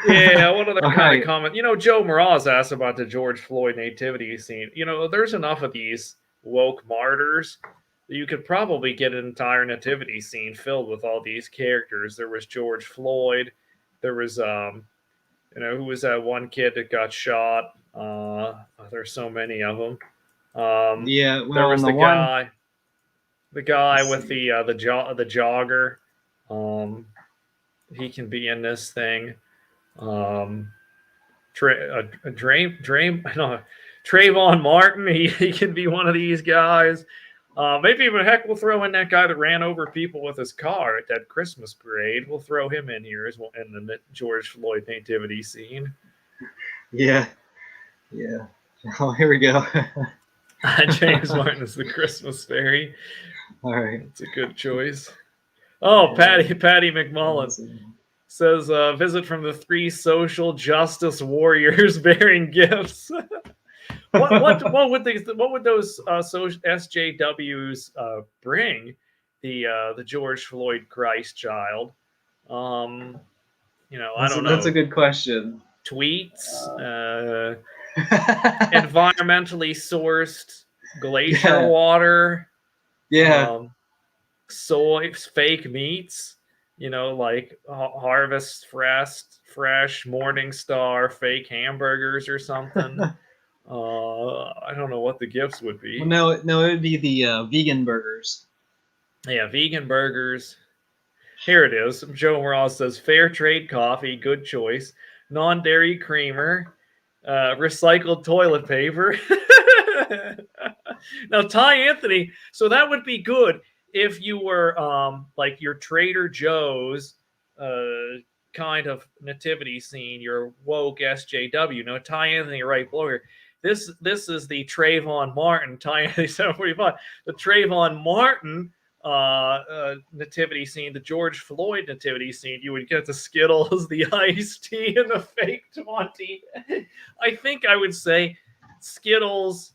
yeah, what other All kind of right. comment? Joe Mraz asked about the George Floyd nativity scene. There's enough of these woke martyrs that you could probably get an entire nativity scene filled with all these characters. There was George Floyd. There was who was that one kid that got shot? There's so many of them. Yeah. There Well, was and the guy let's with see. the jogger. He can be in this thing. Um, Trayvon Martin. He can be one of these guys. Maybe even heck, we'll throw in that guy that ran over people with his car at that Christmas parade. We'll throw him in here as well in the George Floyd nativity scene. Yeah. Yeah. Oh, here we go. James Martin is the Christmas fairy. All right. That's a good choice. Oh, Patty McMullen says, visit from the 3 social justice warriors bearing gifts. what would those SJWs bring? The George Floyd Christ child. I don't That's a know. good question. Tweets, environmentally sourced glacier Yeah. water, Yeah. soy, fake meats. Like Harvest Fresh, Morningstar, fake hamburgers or something. I don't know what the gifts would be. Well, no, it would be the vegan burgers. Yeah, vegan burgers. Here it is. Joe Ross says fair trade coffee, good choice. Non-dairy creamer, recycled toilet paper. Now, Ty Anthony, so that would be good if you were like your Trader Joe's kind of nativity scene, your woke SJW. No, Ty Anthony right below here. This is the Martin, Ty Anthony 745, the Trayvon Martin nativity scene, the George Floyd nativity scene. You would get the Skittles, the iced tea, and the fake 20. I think I would say Skittles,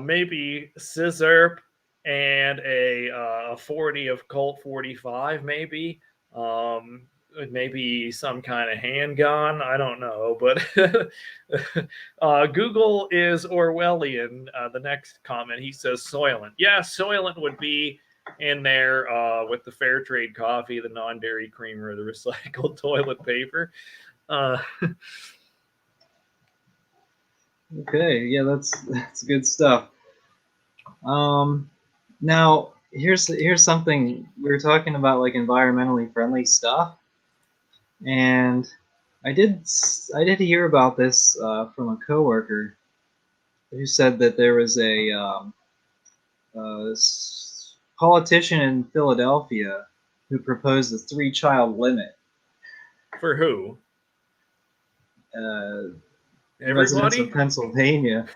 maybe scissor, and a 40 of Colt 45, maybe. Maybe some kind of handgun. I don't know, but Google is Orwellian. The next comment, he says Soylent. Yeah, Soylent would be in there with the fair trade coffee, the non-dairy creamer, the recycled toilet paper. Okay, yeah, that's good stuff. Now here's something we were talking about, like environmentally friendly stuff, and I did hear about this from a coworker who said that there was a politician in Philadelphia who proposed a 3-child limit. For who? Residents Everybody? of Pennsylvania.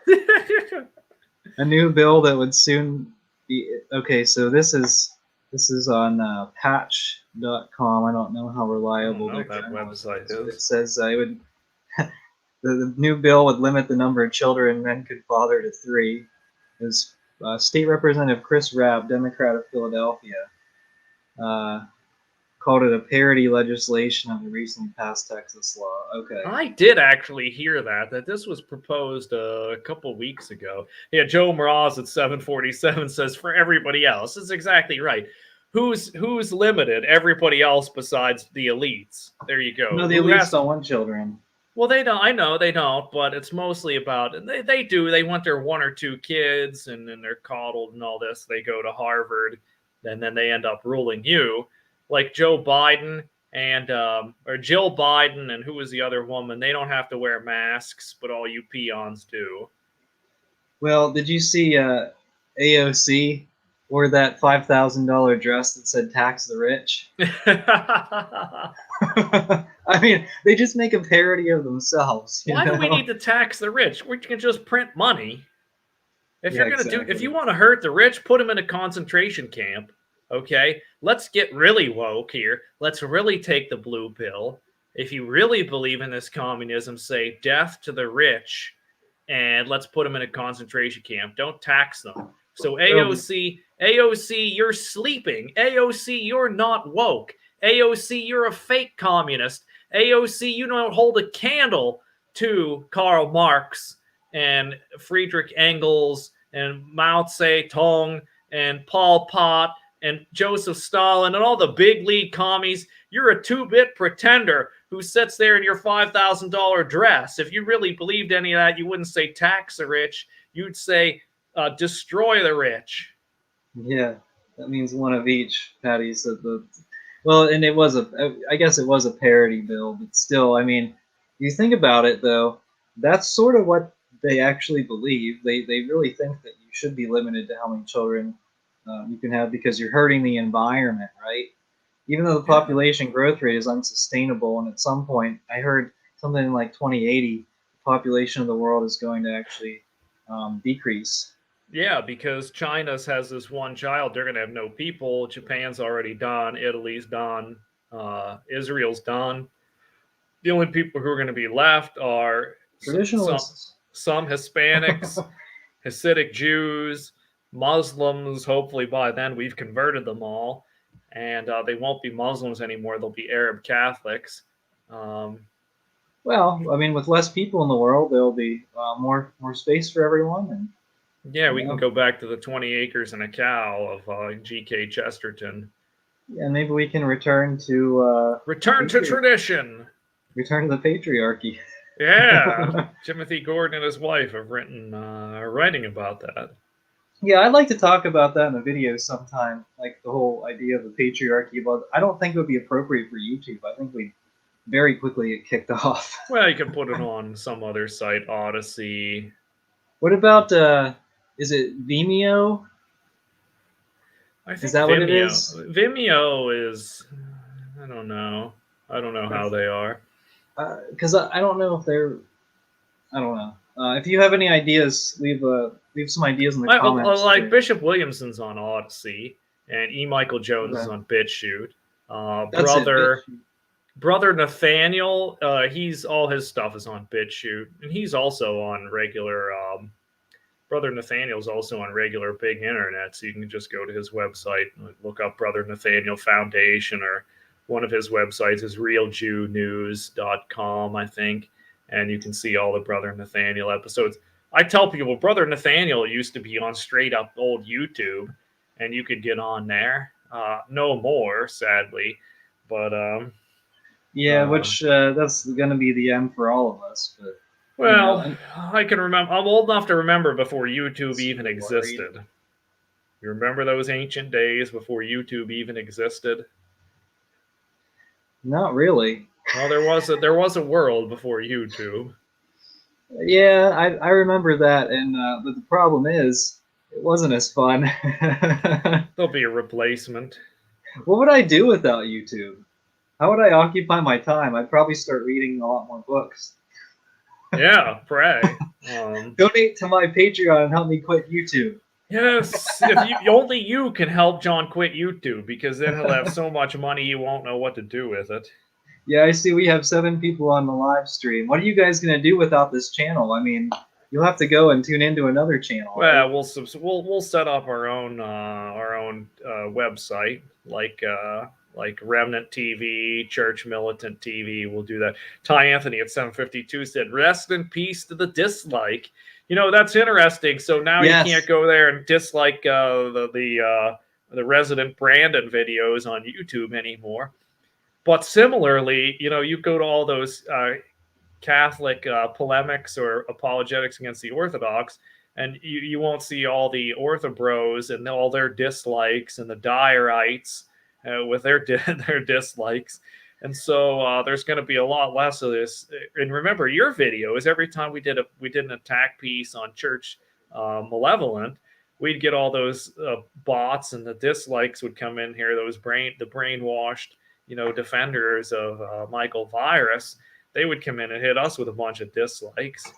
A new bill that would soon be okay. So this is This is on patch.com. I don't know how I don't reliable know their what that journalism website is, but is. it says it would the new bill would limit the number of children men could father to 3. Is State Representative Chris Rabb, Democrat of Philadelphia, uh, called it a parody legislation of the recently passed Texas law. Okay. I did actually hear that this was proposed a couple weeks ago. Yeah, Joe Mraz at 747 says for everybody else. That's exactly right. Who's limited? Everybody else besides the elites. There you go. No, the Who elites has don't want children. Well, they don't. I know they don't, but it's mostly about they do. They want their 1 or 2 kids, and then they're coddled and all this. They go to Harvard, and then they end up ruling you, like Joe Biden and or Jill Biden, and who was the other woman? They don't have to wear masks, but all you peons do. Well, did you see AOC wore that $5,000 dress that said "tax the rich"? I mean, they just make a parody of themselves. Why do we need to tax the rich? We can just print money. If Yeah, you're gonna exactly. if you want to hurt the rich, put them in a concentration camp. Okay, let's get really woke here. Let's really take the blue pill. If you really believe in this communism, say death to the rich, and let's put them in a concentration camp. Don't tax them. So AOC, you're sleeping. AOC, you're not woke. AOC, you're a fake communist. AOC, you don't hold a candle to Karl Marx and Friedrich Engels and Mao Zedong and Pol Pot and Joseph Stalin and all the big league commies. You're a 2-bit pretender who sits there in your $5,000 dress. If you really believed any of that, you wouldn't say tax the rich. You'd say destroy the rich. Yeah, that means one of each. Patty said the. Well, and it was I guess it was a parody bill, but still, I mean, you think about it though, that's sort of what they actually believe. They really think that you should be limited to how many children you can have because you're hurting the environment, right? Even though the population growth rate is unsustainable, and at some point, I heard something like 2080, the population of the world is going to actually decrease. Yeah, because China's has this one child, they're going to have no people. Japan's already done. Italy's done. Israel's done. The only people who are going to be left are Traditionalists. some Hispanics, Hasidic Jews, Muslims. Hopefully by then we've converted them all, and they won't be Muslims anymore. They'll be Arab Catholics. Well, I mean, with less people in the world, there'll be more space for everyone, and yeah, we can go back to the 20 acres and a cow of G.K. Chesterton. Yeah, maybe we can return to tradition. Return to the patriarchy. Yeah, Timothy Gordon and his wife have written writing about that. Yeah, I'd like to talk about that in a video sometime, like the whole idea of the patriarchy. But I don't think it would be appropriate for YouTube. I think we'd very quickly get kicked off. Well, you can put it on some other site, Odyssey. What about is it Vimeo? I think is that Vimeo. what it is? Vimeo is. I don't know. I don't know how they are. Because I don't know if they're. I don't know. If you have any ideas, leave some ideas in the comments. Like Bishop Williamson's on Odyssey, and E. Michael Jones is on BitChute. Brother Nathaniel, he's all his stuff is on BitChute, and he's also on regular. Brother Nathaniel's also on regular big internet, so you can just go to his website and look up Brother Nathaniel Foundation, or one of his websites is realjewnews.com, I think, and you can see all the Brother Nathaniel episodes. I tell people Brother Nathaniel used to be on straight up old YouTube, and you could get on there. No more, sadly, but yeah, which that's going to be the end for all of us. But well, I can remember. I'm old enough to remember before YouTube even existed. You remember those ancient days before YouTube even existed? Not really. Well, there was a world before YouTube. Yeah, I remember that, and but the problem is, it wasn't as fun. There'll be a replacement. What would I do without YouTube? How would I occupy my time? I'd probably start reading a lot more books. Yeah, pray. Donate to my Patreon and help me quit YouTube. Yes, if only you can help John quit YouTube, because then he'll have so much money he won't know what to do with it. Yeah, I see we have 7 people on the live stream. What are you guys going to do without this channel? I mean, you'll have to go and tune into another channel, right? Well, we'll set up our own website, like Remnant TV, Church Militant TV. We'll do that. Ty Anthony at 752 said, "Rest in peace to the dislike." You know, that's interesting. So now you Yes. can't go there and dislike the resident Brandon videos on YouTube anymore. But similarly, you know, you go to all those Catholic polemics or apologetics against the Orthodox, and you won't see all the Orthobros and all their dislikes, and the Dyerites with their their dislikes. And so there's going to be a lot less of this. And remember, your videos, every time we did an attack piece on church malevolent, we'd get all those bots, and the dislikes would come in here. Those the brainwashed, you know, defenders of Michael Virus. They would come in and hit us with a bunch of dislikes.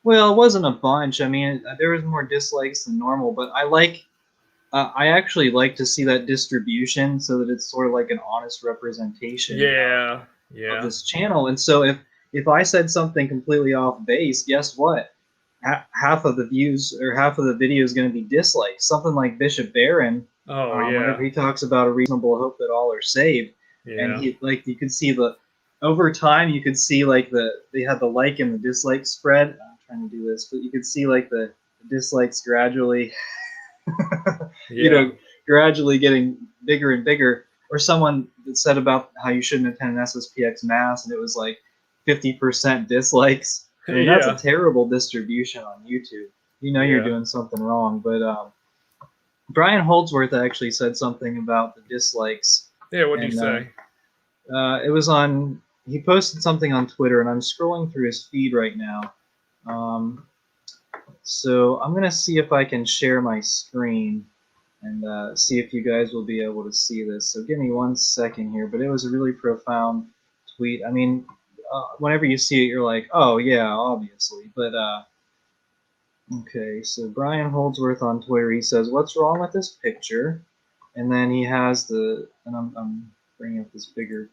Well, it wasn't a bunch. I mean, there was more dislikes than normal, but I actually like to see that distribution so that it's sort of like an honest representation of this channel. And so if I said something completely off base, guess what? Half of the views or half of the video is going to be dislikes. Something like Bishop Barron, whenever he talks about a reasonable hope that all are saved, and he, like, you could see over time, you could see like they had the like and the dislike spread. I'm trying to do this, but you could see like the dislikes gradually, you know, gradually getting bigger and bigger. Or someone that said about how you shouldn't attend an SSPX mass, and it was like 50% dislikes. I mean, that's a terrible distribution on YouTube. You know you're doing something wrong. But Brian Holdsworth actually said something about the dislikes. Yeah, what did he say? It was on. He posted something on Twitter, and I'm scrolling through his feed right now. So I'm gonna see if I can share my screen and see if you guys will be able to see this. So give me 1 second here. But it was a really profound tweet. I mean, whenever you see it, you're like, oh yeah, obviously. But okay, so Brian Holdsworth on Twitter, he says, "What's wrong with this picture?" And then he has and I'm bringing up this bigger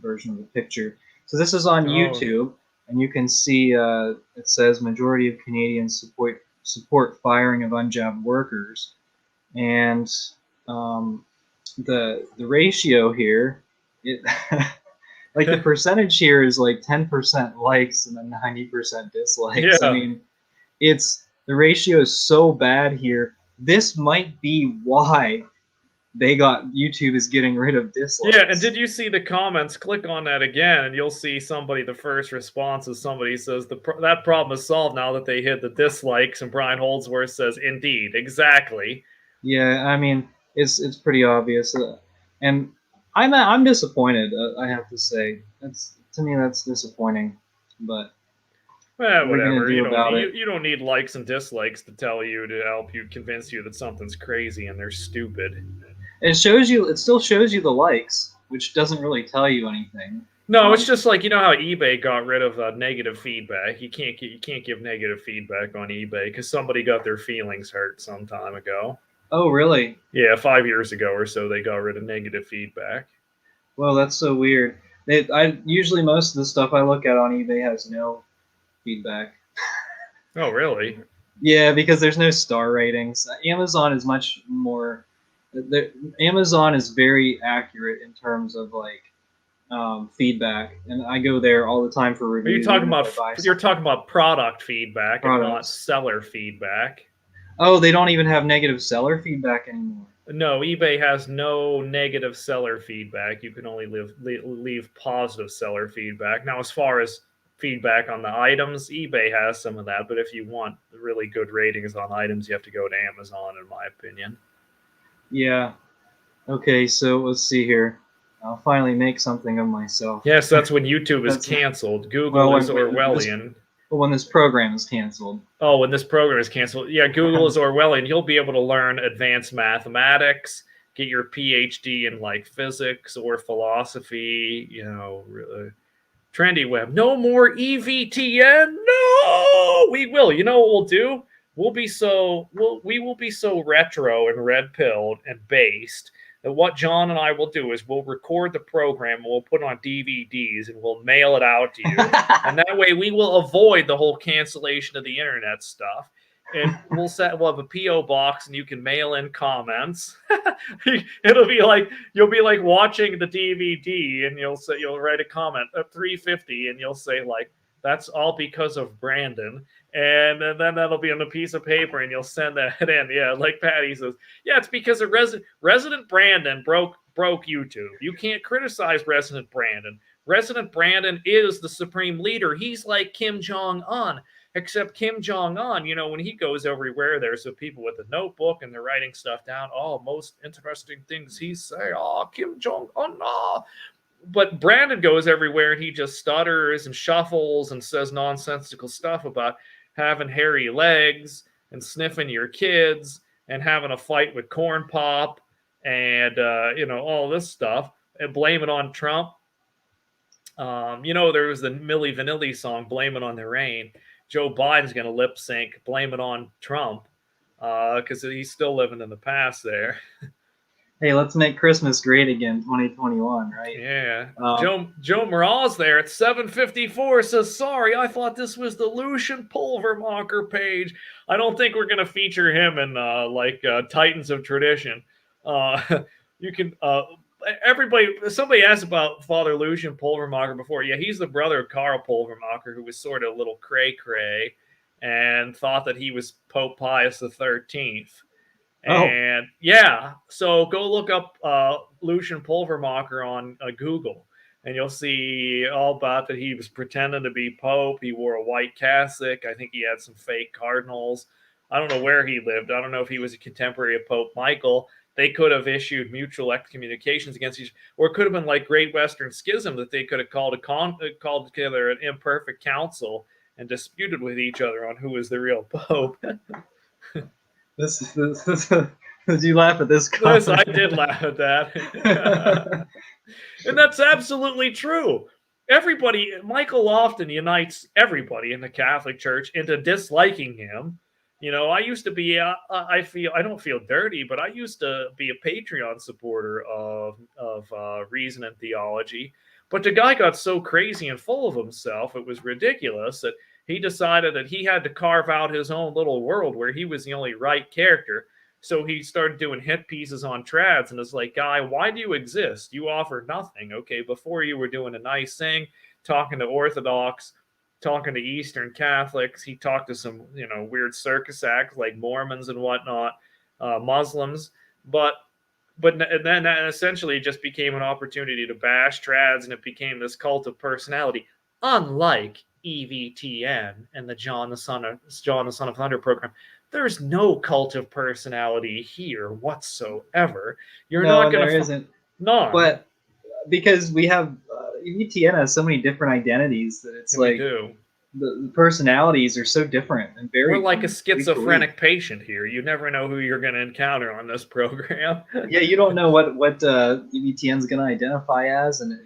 version of the picture. So this is on YouTube, and you can see it says majority of Canadians support firing of unjabbed workers, and the ratio here, like the percentage here is like 10% likes and then 90% dislikes. I mean, the ratio is so bad here. This might be why YouTube is getting rid of dislikes. Yeah, and did you see the comments? Click on that again, and you'll see the first response is somebody says that problem is solved now that they hit the dislikes, and Brian Holdsworth says, "Indeed, exactly." Yeah, I mean, it's pretty obvious, and I'm disappointed. I have to say, to me that's disappointing, but. Well, whatever. You don't need likes and dislikes to tell you, to help you, convince you that something's crazy and they're stupid. It still shows you the likes, which doesn't really tell you anything. No, it's just like, you know how eBay got rid of negative feedback. You can't give negative feedback on eBay because somebody got their feelings hurt some time ago. Oh, really? Yeah, 5 years ago or so, they got rid of negative feedback. Well, that's so weird. Usually most of the stuff I look at on eBay has no feedback. Oh, really? Yeah, because there's no star ratings. Amazon is much more. Amazon is very accurate in terms of like feedback, and I go there all the time for reviews. You're talking about product feedback and not seller feedback. Oh, they don't even have negative seller feedback anymore. No, eBay has no negative seller feedback. You can only leave positive seller feedback. Now, as far as feedback on the items, eBay has some of that, but if you want really good ratings on items, you have to go to Amazon, in my opinion. Yeah. Okay, so let's see here. I'll finally make something of myself. Yes, that's when YouTube is canceled. Google is Orwellian. When this program is canceled. Oh, when this program is canceled. Yeah, Google is Orwellian. You'll be able to learn advanced mathematics, get your PhD in like physics or philosophy, you know, trendy web. No more EVTN. No, we will. You know what we'll do? we will be so retro and red pilled and based that what John and I will do is we'll record the program and we'll put it on DVDs and we'll mail it out to you. And that way we will avoid the whole cancellation of the internet stuff. And we'll have a PO box and you can mail in comments. It'll be like you'll be like watching the DVD and you'll write a comment at 350 and you'll say like, that's all because of Brandon. And then that'll be on a piece of paper and you'll send that in. Yeah, like Patty says, yeah, it's because of Resident Brandon broke YouTube. You can't criticize Resident Brandon. Resident Brandon is the supreme leader. He's like Kim Jong-un, except Kim Jong-un, when he goes everywhere, there's some people with a notebook and they're writing stuff down. Oh, most interesting things he say. Oh, Kim Jong-un. Oh. But Brandon goes everywhere and he just stutters and shuffles and says nonsensical stuff about having hairy legs and sniffing your kids and having a fight with Corn Pop and all this stuff and blame it on Trump. There was the Milli Vanilli song, Blame It on the Rain. Joe Biden's going to lip sync, Blame It on Trump, because he's still living in the past there. Hey, let's make Christmas great again, 2021, right? Yeah. Joe Morales there at 7:54 says, sorry, I thought this was the Lucian Pulvermacher page. I don't think we're going to feature him in Titans of Tradition. You can somebody asked about Father Lucian Pulvermacher before. Yeah, he's the brother of Karl Pulvermacher, who was sort of a little cray-cray and thought that he was Pope Pius XIII. And yeah, so go look up Lucian Pulvermacher on Google, and you'll see all about that. He was pretending to be Pope. He wore a white cassock. I think he had some fake cardinals. I don't know where he lived. I don't know if he was a contemporary of Pope Michael. They could have issued mutual excommunications against each, or it could have been like Great Western Schism, that they could have called together an imperfect council and disputed with each other on who was the real Pope. Did you laugh at this comment? Yes, I did laugh at that. And that's absolutely true. Michael Lofton unites everybody in the Catholic Church into disliking him. I used to be, I don't feel dirty, but I used to be a Patreon supporter of Reason and Theology. But the guy got so crazy and full of himself, it was ridiculous that he decided that he had to carve out his own little world where he was the only right character. So he started doing hit pieces on trads, and it's like, guy, why do you exist? You offer nothing. Okay, before you were doing a nice thing, talking to Orthodox, talking to Eastern Catholics. He talked to some, weird circus acts like Mormons and whatnot, Muslims. But then that essentially just became an opportunity to bash trads, and it became this cult of personality. Unlike EVTN and the John the Son of Thunder program, there's no cult of personality here whatsoever. You're not going to. There isn't. No. But because we have EVTN has so many different identities that it's the personalities are so different and very. We're like a schizophrenic patient here. You never know who you're going to encounter on this program. Yeah, you don't know what EVTN's going to identify as, and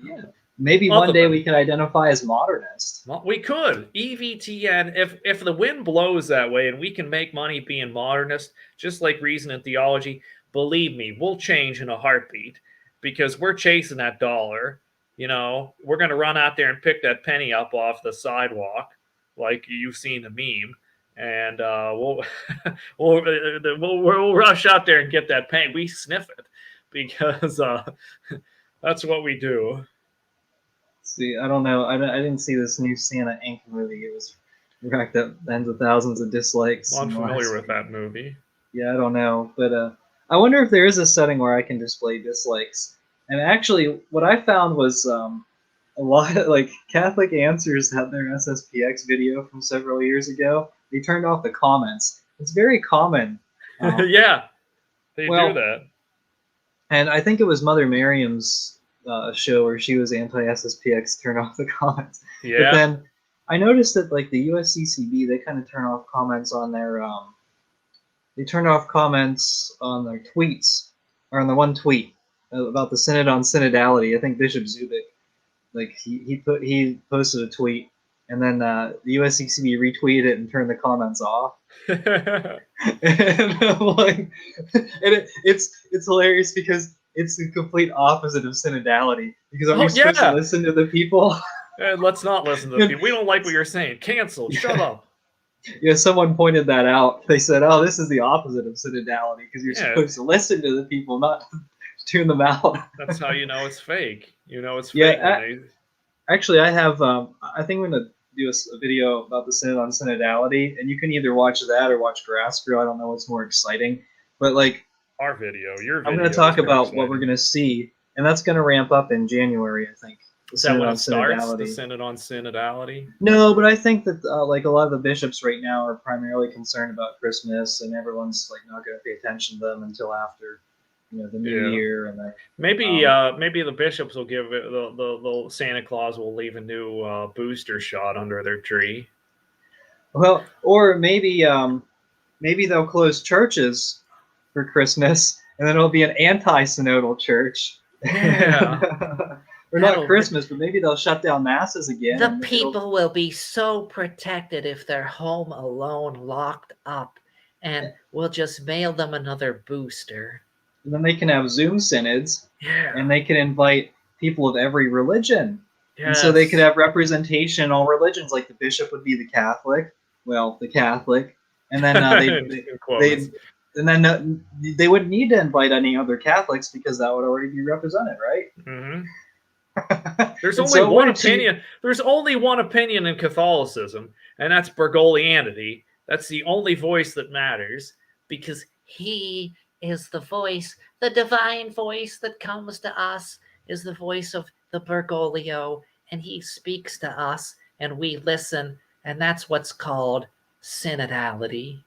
maybe one day we can identify as modernist. We could. EVTN, if the wind blows that way and we can make money being modernist, just like Reason and Theology, believe me, we'll change in a heartbeat because we're chasing that dollar. We're going to run out there and pick that penny up off the sidewalk like you've seen the meme. And we'll rush out there and get that penny. We sniff it because that's what we do. See, I don't know. I didn't see this new Santa Inc. movie. It was racked up tens of thousands of dislikes. Well, I'm familiar with that movie. Yeah, I don't know. But I wonder if there is a setting where I can display dislikes. And actually, what I found was a lot of Catholic Answers had their SSPX video from several years ago. They turned off the comments. It's very common. Yeah, they do that. And I think it was Mother Miriam's show where she was anti-SSPX, turn off the comments. Yeah. But then I noticed that the USCCB, they kind of turn off comments on their they turned off comments on their tweets, or on the one tweet about the Synod on Synodality. I think Bishop Zubik, he posted a tweet and then the USCCB retweeted it and turned the comments off. And I'm like, it's hilarious because it's the complete opposite of synodality. Because aren't you supposed to listen to the people? Let's not listen to the people. We don't like what you're saying. Cancel. Shut up. Yeah, someone pointed that out. They said, "Oh, this is the opposite of synodality because you're supposed to listen to the people, not tune them out." That's how you know it's fake. You know it's fake. Actually, I have. I think I'm gonna do a video about the synod on synodality, and you can either watch that or watch Grass Grow. I don't know what's more exciting, but like our video, your video. I'm gonna talk about what we're gonna see, and that's gonna ramp up in January, I think. Is that when it starts? The synod on synodality? No, but I think that like a lot of the bishops right now are primarily concerned about Christmas, and everyone's like not going to pay attention to them until after, the New Year, and maybe maybe the bishops will give it the Santa Claus will leave a new booster shot under their tree. Well, or maybe they'll close churches for Christmas, and then it'll be an anti-synodal church. Yeah. Or not Christmas, but maybe they'll shut down masses again. The people will be so protected if they're home alone, locked up, and we'll just mail them another booster. And then they can have Zoom synods, and they can invite people of every religion. Yes. And so they could have representation in all religions, like the bishop would be the Catholic, and then they wouldn't need to invite any other Catholics because that would already be represented, right? Mm-hmm. There's only one opinion. There's only one opinion in Catholicism, and that's Bergoglianity. That's the only voice that matters because he is the voice, the divine voice that comes to us is the voice of the Bergoglio, and he speaks to us, and we listen, and that's what's called synodality.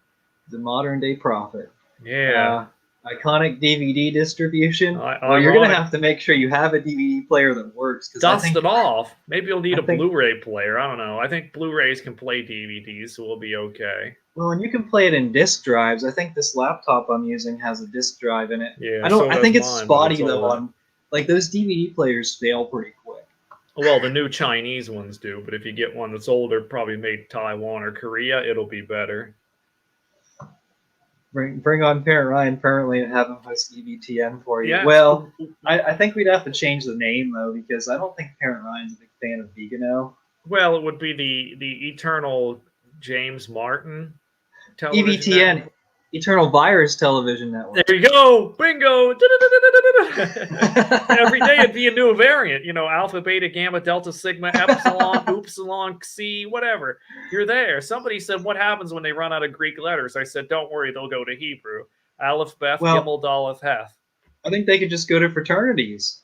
The modern day prophet. Yeah. Iconic DVD distribution. You're going to have to make sure you have a DVD player that works. Dust it off. Maybe you'll need a Blu-ray player. I don't know. I think Blu-rays can play DVDs, so we'll be okay. Well, and you can play it in disc drives. I think this laptop I'm using has a disc drive in it. Yeah, I think it's spotty though. Like those DVD players fail pretty quick. Well, the new Chinese ones do, but if you get one that's older, probably made Taiwan or Korea, it'll be better. Bring on Parent Ryan permanently and have him host EBTN for you. Yeah. Well, I think we'd have to change the name though, because I don't think Parent Ryan's a big fan of Vigano. Well, it would be the eternal James Martin television EBTN, network. Eternal Virus Television Network. There you go, bingo! Every day it'd be a new variant. Alpha, beta, gamma, delta, sigma, epsilon, upsilon, xi, whatever. You're there. Somebody said, "What happens when they run out of Greek letters?" I said, "Don't worry, they'll go to Hebrew. Aleph, Beth, Gimel, Daleth, Heth." I think they could just go to fraternities.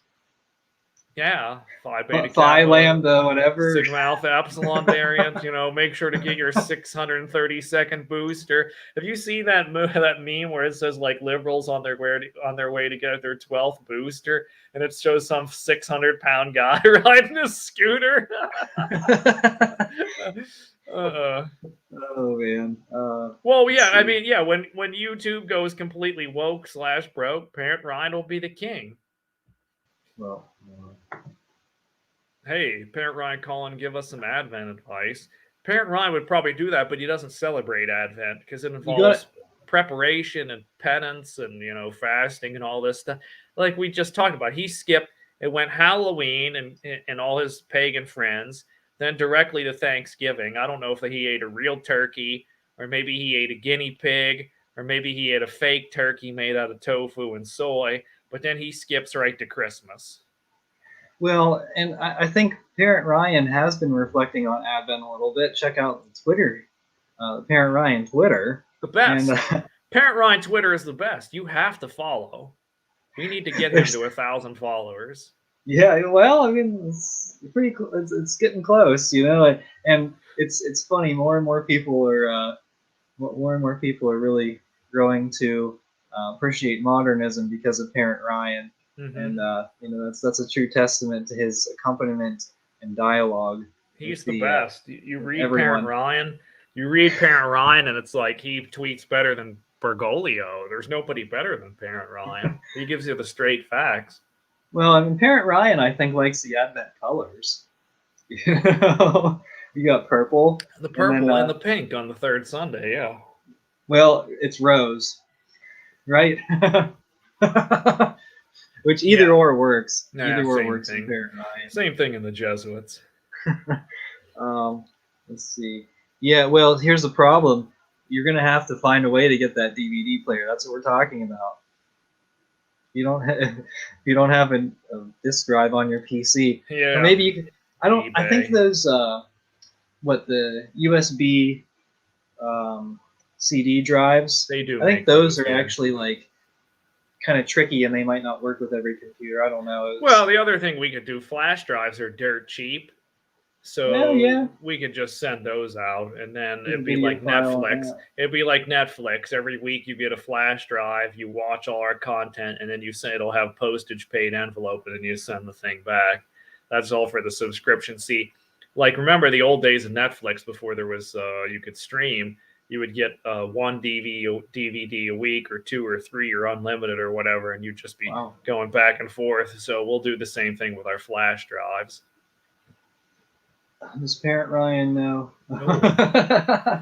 Yeah, Phi, Beta, Phi, Lambda, whatever. Sigma, Alpha, Epsilon variant. Make sure to get your 630-second booster. Have you seen that meme where it says like liberals on their way to get their 12th booster, and it shows some 600-pound guy riding a scooter? Oh man. Well, yeah. I mean, yeah. When YouTube goes completely woke / broke, Parent Ryan will be the king. Well. Hey, Parent Ryan, call and give us some Advent advice. Parent Ryan would probably do that, but he doesn't celebrate Advent because it involves preparation and penance and fasting and all this stuff. Like we just talked about, he skipped. It went Halloween and all his pagan friends, then directly to Thanksgiving. I don't know if he ate a real turkey, or maybe he ate a guinea pig, or maybe he ate a fake turkey made out of tofu and soy. But then he skips right to Christmas. Well, and I think Parent Ryan has been reflecting on Advent a little bit. Check out the Twitter, Parent Ryan Twitter. The best. And, Parent Ryan Twitter is the best. You have to follow. We need to get him to 1,000 followers. Yeah, well, I mean, it's pretty. It's getting close, and it's funny. More and more people are really growing to appreciate modernism because of Parent Ryan. Mm-hmm. And that's a true testament to his accompaniment and dialogue. He's the best. You read Parent Ryan, and it's like he tweets better than Bergoglio. There's nobody better than Parent Ryan. He gives you the straight facts. Well, I mean, Parent Ryan, I think, likes the Advent colors. You got purple. The And purple then, and the pink on the third Sunday, yeah. well, it's rose, right? Which either Yeah. or works. Nah, Either or same works in thing. Parent Ryan. Same thing in the Jesuits. Let's see. Yeah, well, here's the problem. You're gonna have to find a way to get that DVD player. That's what we're talking about. If you don't have a disk drive on your PC, Yeah. or maybe you could. I think eBay. those the USB CD drives. They do I think make those those, are yeah. actually like kind of tricky, and they might not work with every computer. I don't know. Well, the other thing we could do, flash drives are dirt cheap. So well, yeah, we could just send those out, and then you can it'd be video like file on Netflix. that. It'd be like Netflix. Every week you get a flash drive, you watch all our content, and then you say it'll have postage paid envelope, and then you send the thing back. That's all for the subscription. See, like remember the old days of Netflix before there was you could stream. You would get one DVD a week, or two or three, or unlimited, or whatever, and you'd just be Wow. going back and forth. So we'll do the same thing with our flash drives. Does Parent Ryan know? I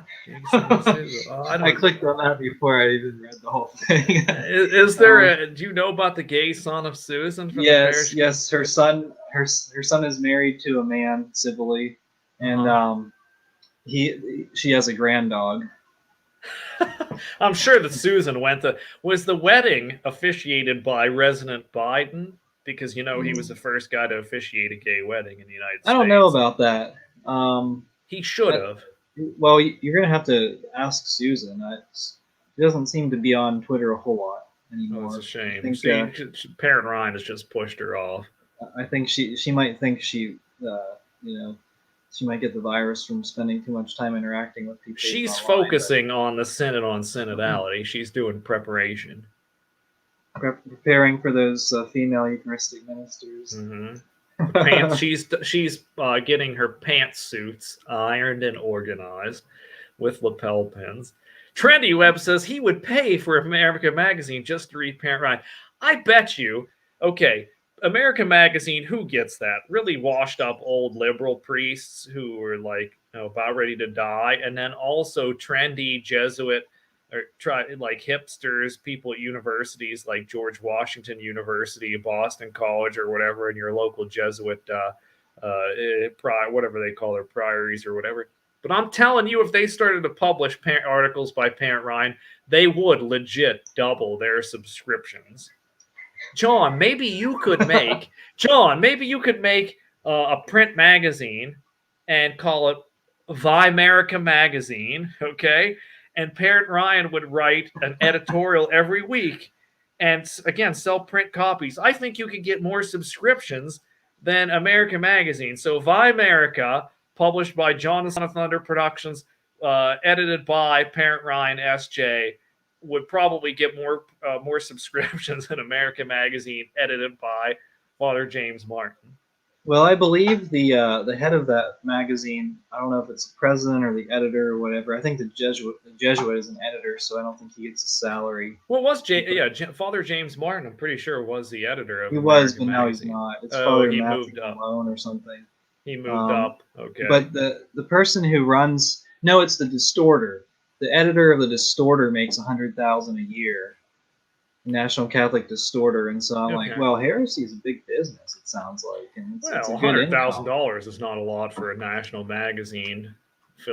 I clicked on that before I even read the whole thing. Is there do you know about the gay son of Susan from the parish? Yes. Her son is married to a man civilly, and she has a grand dog. I'm sure that Susan went to. Was the wedding officiated by Resident Biden? Because you know he was the first guy to officiate a gay wedding in the United States. I don't know about that. He should have. Well, you're gonna have to ask Susan. She doesn't seem to be on Twitter a whole lot anymore. Oh, it's a shame. I think, Parent Ryan has just pushed her off. I think she might think she might get the virus from spending too much time interacting with people. She's online, focusing on the Synod on Synodality. She's doing preparation. Preparing for those female Eucharistic ministers. Pants. She's getting her pantsuits ironed and organized with lapel pins. Trendy Web says he would pay for American Magazine just to read Parent Ryan. I bet you. Okay, American Magazine. Who gets that? Really washed up old liberal priests who were like about ready to die, and then also trendy Jesuit or like hipsters, people at universities like George Washington University, Boston College, or whatever, in your local Jesuit, whatever they call their priories or whatever. But I'm telling you, if they started to publish articles by Parent Ryan, they would legit double their subscriptions. John, maybe you could make a print magazine and call it Vimerica Magazine, okay? And Parent Ryan would write an editorial every week and, again, sell print copies. I think you could get more subscriptions than American Magazine. So Vimerica, published by Jonathan Thunder Productions, edited by Parent Ryan S.J., would probably get more subscriptions than American Magazine, edited by Father James Martin. Well, I believe the head of that magazine, I don't know if it's the president or the editor or whatever. I think the Jesuit is an editor, so I don't think he gets a salary. Well, Father James Martin, I'm pretty sure, was the editor of He was, American but now Magazine. he's not. It's Oh, Father he Matthew moved up. Malone or something. He moved up. Okay. But the person who runs, no, it's the Distorter. The editor of the Distorter makes $100,000 a year. National Catholic Distorter, and so I'm like, well, heresy is a big business. It sounds like, and it's a good $100,000 is not a lot for a national magazine.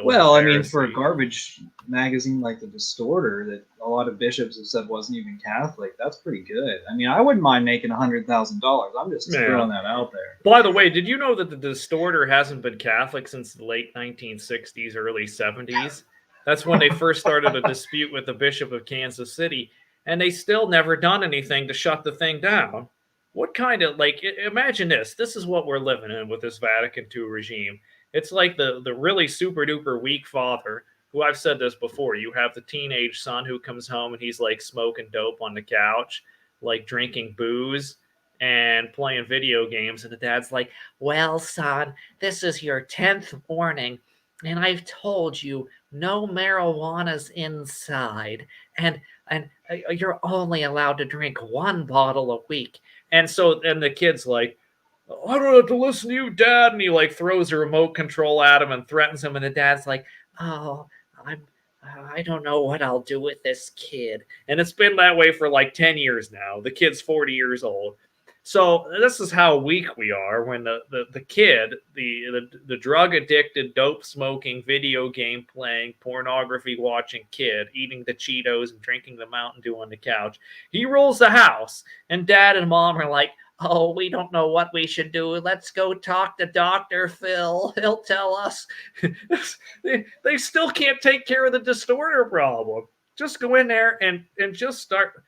Well, I mean, for a garbage magazine like the Distorter, that a lot of bishops have said wasn't even Catholic, that's pretty good. I mean, I wouldn't mind making $100,000. I'm just throwing that out there. By the way, did you know that the Distorter hasn't been Catholic since the late 1960s, early 70s? That's when they first started a dispute with the Bishop of Kansas City. And they still never done anything to shut the thing down. What kind of, imagine this. This is what we're living in with this Vatican II regime. It's like the really super duper weak father, who, I've said this before, you have the teenage son who comes home and he's like smoking dope on the couch, like drinking booze and playing video games. And the dad's like, well, son, this is your 10th warning. And I've told you no marijuana's inside. And you're only allowed to drink one bottle a week. And so then the kid's like, I don't have to listen to you, Dad. And he like throws a remote control at him and threatens him. And the dad's like, Oh, I don't know what I'll do with this kid. and it's been that way for like 10 years now. The kid's 40 years old. So this is how weak we are when the kid, the drug addicted, dope smoking, video game playing, pornography watching kid, eating the Cheetos and drinking the Mountain Dew on the couch, he rules the house, and Dad and Mom are like, Oh, we don't know what we should do. Let's go talk to Dr. Phil. He'll tell us. they still can't take care of the distorter problem. Just go in there and just start,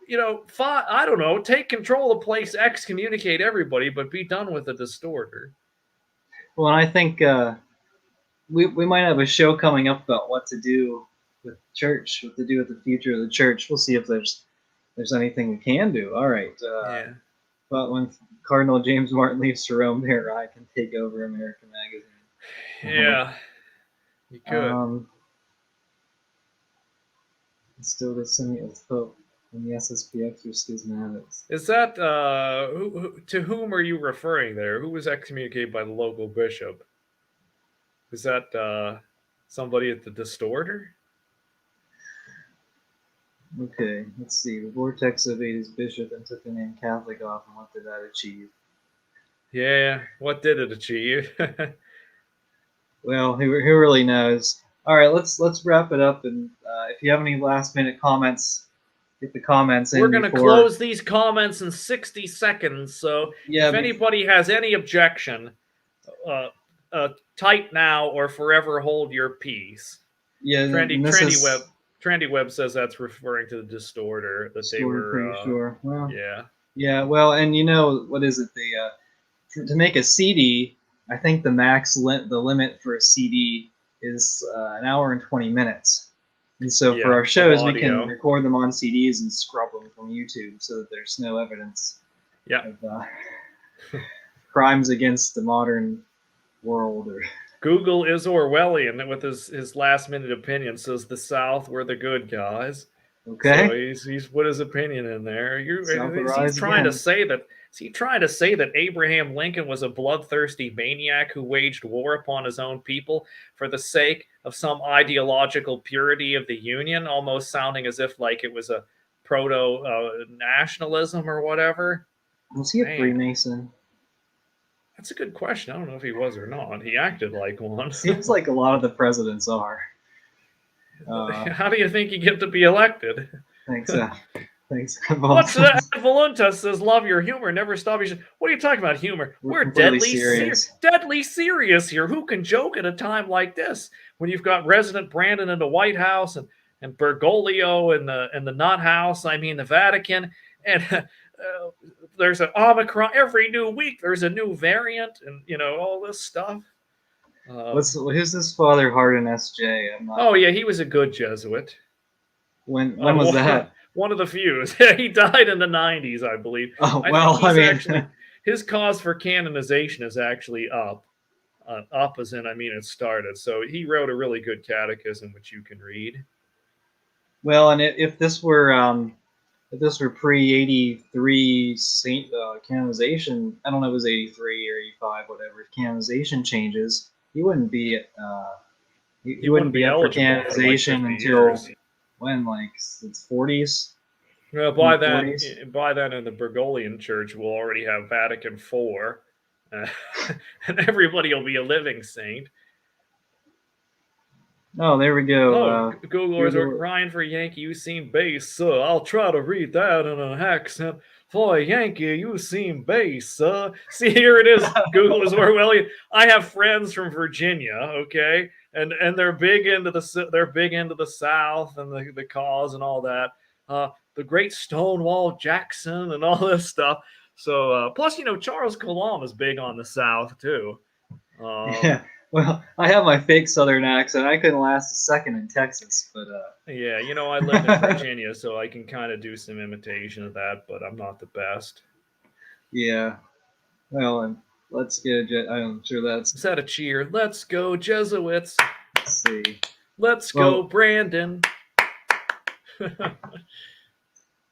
I don't know, take control of place, excommunicate everybody, but be done with the distorter. Well, and I think we might have a show coming up about what to do with church, what to do with the future of the church. We'll see if there's anything we can do. All right. Yeah. But when Cardinal James Martin leaves to roam, there I can take over American Magazine. Yeah. You could. Still the Senate Pope and the SSPX are schismatics. Is that to whom are you referring there? Who was excommunicated by the local bishop? Is that somebody at the distorter? Okay, let's see. The Vortex obeyed his bishop and took the name Catholic off, and what did that achieve? Yeah, what did it achieve? Well, who really knows? All right, let's wrap it up. And if you have any last minute comments, get the comments in. We're going to close these comments in 60 seconds. So if anybody has any objection, type now or forever hold your peace. Yeah, Trendy Web says that's referring to the distorter that they were. Pretty sure. Well, yeah. Yeah. Well, and what is it? To make a CD, I think the limit for a CD is an hour and 20 minutes. And so for our shows, we can record them on CDs and scrub them from YouTube so that there's no evidence of crimes against the modern world. Google is Orwellian with his last minute opinion. Says the South were the good guys. Okay. So he's put his opinion in there. He's trying to say that. Is he trying to say that Abraham Lincoln was a bloodthirsty maniac who waged war upon his own people for the sake of some ideological purity of the Union, almost sounding as if like it was a proto-nationalism or whatever? Was he a Freemason? That's a good question. I don't know if he was or not. He acted like one. Seems like a lot of the presidents are. How do you think you get to be elected? Thanks. What's that? Voluntas says, love your humor. Never stop. What are you talking about, humor? We're deadly serious. Deadly serious here. Who can joke at a time like this when you've got President Brandon in the White House and Bergoglio in the Nut House? I mean, the Vatican. And there's an Omicron. Every new week there's a new variant and, all this stuff. Who's this Father Hardin S.J.? Oh, yeah, he was a good Jesuit. When was that? One of the few. He died in the 90s, I believe. Oh, well, I mean... actually, his cause for canonization is actually up. Up as in, it started. So he wrote a really good catechism, which you can read. Well, and if this were pre-83 saint canonization, I don't know if it was 83 or 85, whatever, if canonization changes, he wouldn't be he wouldn't be up for canonization until when, like, it's 40s? Well, by then in the Bergoglian Church, we'll already have Vatican IV, and everybody will be a living saint. Oh, there we go. Oh, Googlers are crying for Yankee. You seem base, sir. I'll try to read that in an accent. For Yankee, you seem base, sir. See, here it is. Google is Orwellian. I have friends from Virginia, okay, and they're big into the South and the cause and all that. The great Stonewall Jackson and all this stuff. So plus, Charles Coulomb is big on the South too. Yeah. Well, I have my fake Southern accent. I couldn't last a second in Texas, but yeah, I live in Virginia, so I can kind of do some imitation of that, but I'm not the best. Yeah. Well, and let's get I'm sure that's... Is that a cheer? Let's go, Jesuits. Let's see. Let's go, Brandon.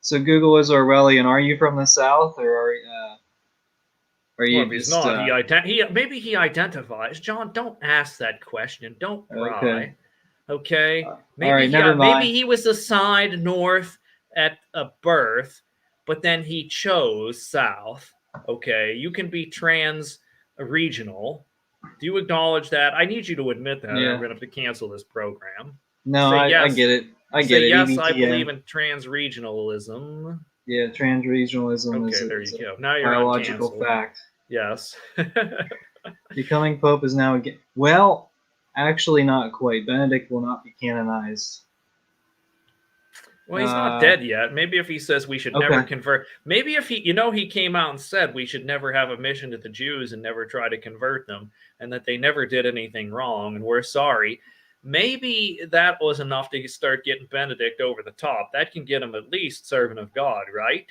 So Google is Orwellian. Are you from the South, or Or Well, you if he's just not, maybe he identifies. John, don't ask that question. Don't okay? pry. Okay. All right, never Maybe mind. he was assigned north at a birth, but then he chose south. Okay. You can be trans regional. Do you acknowledge that? I need you to admit that, or I'm Yeah. going to have to cancel this program. No, Say I yes. get it. I Say get it. yes. I believe EBTN. in trans regionalism. Yeah, transregionalism Okay, there is you a go. Now you're biological uncanceled. fact. Yes. Becoming pope is now again. Well, actually, not quite. Benedict will not be canonized. Well, he's not dead yet. Maybe if he says we should never Okay. convert, maybe if he came out and said we should never have a mission to the Jews and never try to convert them, and that they never did anything wrong, and we're sorry. Maybe that was enough to start getting Benedict over the top. That can get him at least servant of God, right?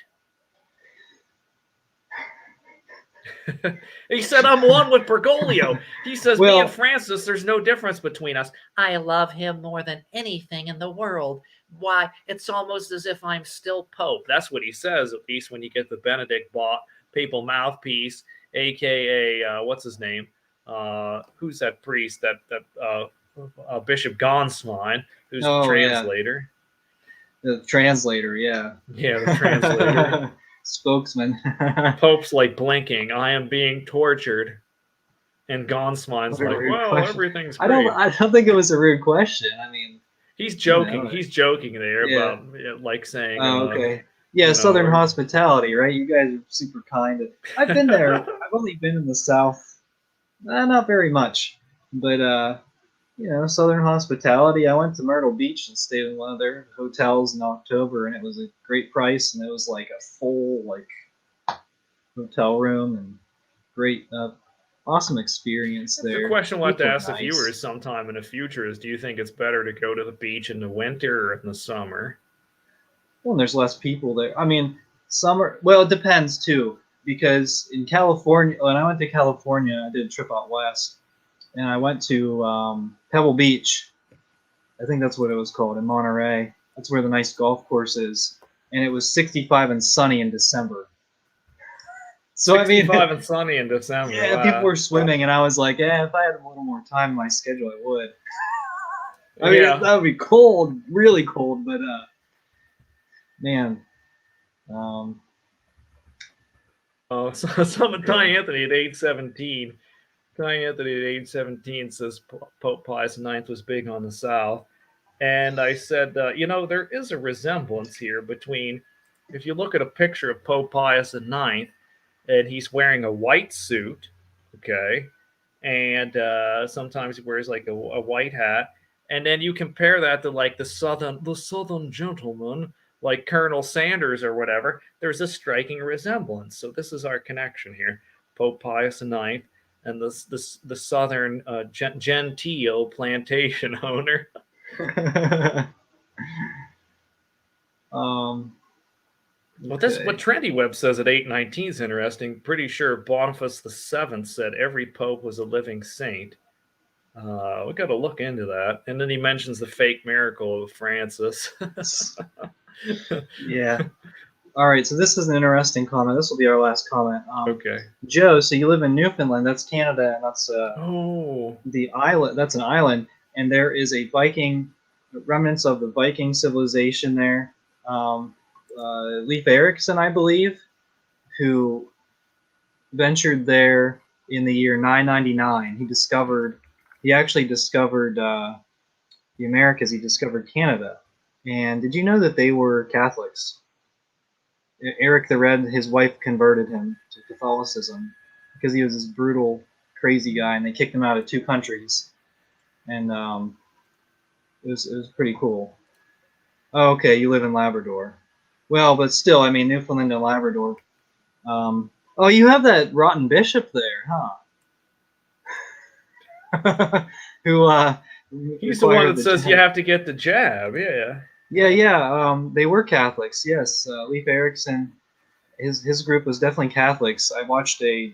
He said, I'm one with Bergoglio. He says, me and Well, Francis, there's no difference between us. I love him more than anything in the world. Why, it's almost as if I'm still Pope. That's what he says, at least when you get the Benedict papal mouthpiece, aka what's his name? Who's that priest? That Bishop Gonswine, who's the translator. Yeah. The translator, yeah. Yeah, the translator. Spokesman. Pope's like blinking. I am being tortured. And Gonswine's like, well, question. everything's great. I don't think it was a rude question. I mean, he's joking. You know, He's joking there about like saying. Oh, okay. Yeah, Southern hospitality, right? You guys are super kind. I've been there. I've only been in the South, not very much, but Southern hospitality. I went to Myrtle Beach and stayed in one of their hotels in October, and it was a great price, and it was like a full hotel room and great, awesome experience there. The question we'll have to ask nice. the viewers sometime in the future is: do you think it's better to go to the beach in the winter or in the summer? Well, there's less people there. I mean, summer. Well, it depends too, because in California, when I went to California, I did a trip out west, and I went to Pebble Beach. I think that's what it was called in Monterey. That's where the nice golf course is, and it was 65 and sunny in December. So 65 and sunny in December. Yeah, wow. People were swimming, and I was like, "Yeah, if I had a little more time in my schedule, I would." I mean, that would be cold, really cold, but man. Ty Anthony at age 17. Ty Anthony at age 17 says Pope Pius IX was big on the South. And I said, there is a resemblance here between, if you look at a picture of Pope Pius IX, and he's wearing a white suit, okay, and sometimes he wears like a white hat, and then you compare that to like the Southern gentleman, like Colonel Sanders or whatever. There's a striking resemblance. So this is our connection here: Pope Pius IX and the Southern genteel plantation owner. What Trendy Web says at 819 is interesting. Pretty sure Boniface VII said every pope was a living saint. We got to look into that. And then he mentions the fake miracle of Francis. Yeah. All right. So this is an interesting comment. This will be our last comment. Okay. Joe, so you live in Newfoundland. That's Canada, and that's the island. That's an island, and there is a Viking remnants of the Viking civilization there. Leif Erikson, I believe, who ventured there in the year 999. He actually discovered the Americas. He discovered Canada. And did you know that they were Catholics? Eric the Red, his wife converted him to Catholicism because he was this brutal, crazy guy, and they kicked him out of 2 countries. And it was pretty cool. Oh, okay, you live in Labrador. Well, but still, I mean, Newfoundland and Labrador. Oh, you have that rotten bishop there, huh? He's the one that says you have to get the jab. Yeah. Yeah. They were Catholics. Yes, Leif Erikson, his group was definitely Catholics. I watched a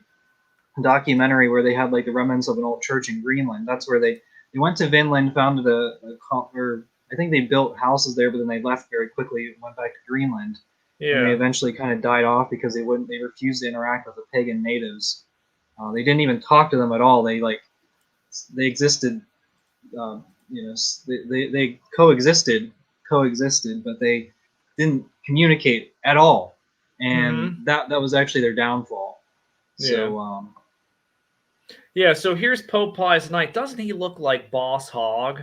documentary where they had like the remnants of an old church in Greenland. That's where they went to Vinland, founded or I think they built houses there, but then they left very quickly and went back to Greenland. And they Yeah. eventually kind of died off because they refused to interact with the pagan natives. They didn't even talk to them at all. They existed, they coexisted, but they didn't communicate at all, and Hmm. that was actually their downfall. Yeah. So Yeah, so here's Pope Pius IX. Doesn't he look like Boss Hog?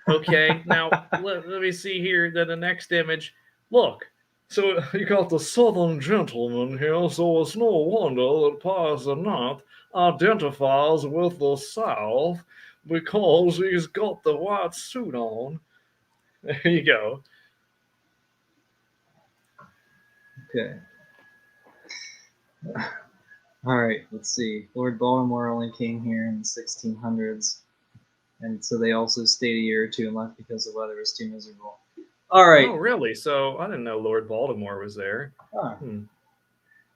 Okay, now let me see here. Then the next image. Look, so you got the Southern gentleman here, so it's no wonder that Pius IX identifies with the South because he's got the white suit on. There you go. okay, all right. Let's see. Lord Baltimore only came here in the 1600s, and so they also stayed a year or two and left because the weather was too miserable. All Oh, right. really? So I didn't know Lord Baltimore was there. Huh. Hmm.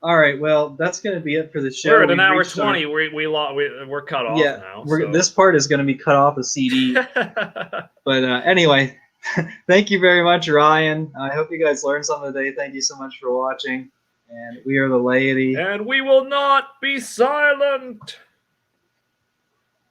All right. Well, that's going to be it for the show. We're at an We've hour reached our 20. We're cut off yeah. now. This part is going to be cut off a CD. But anyway, thank you very much, Ryan. I hope you guys learned something today. Thank you so much for watching. And we are the laity. And we will not be silent.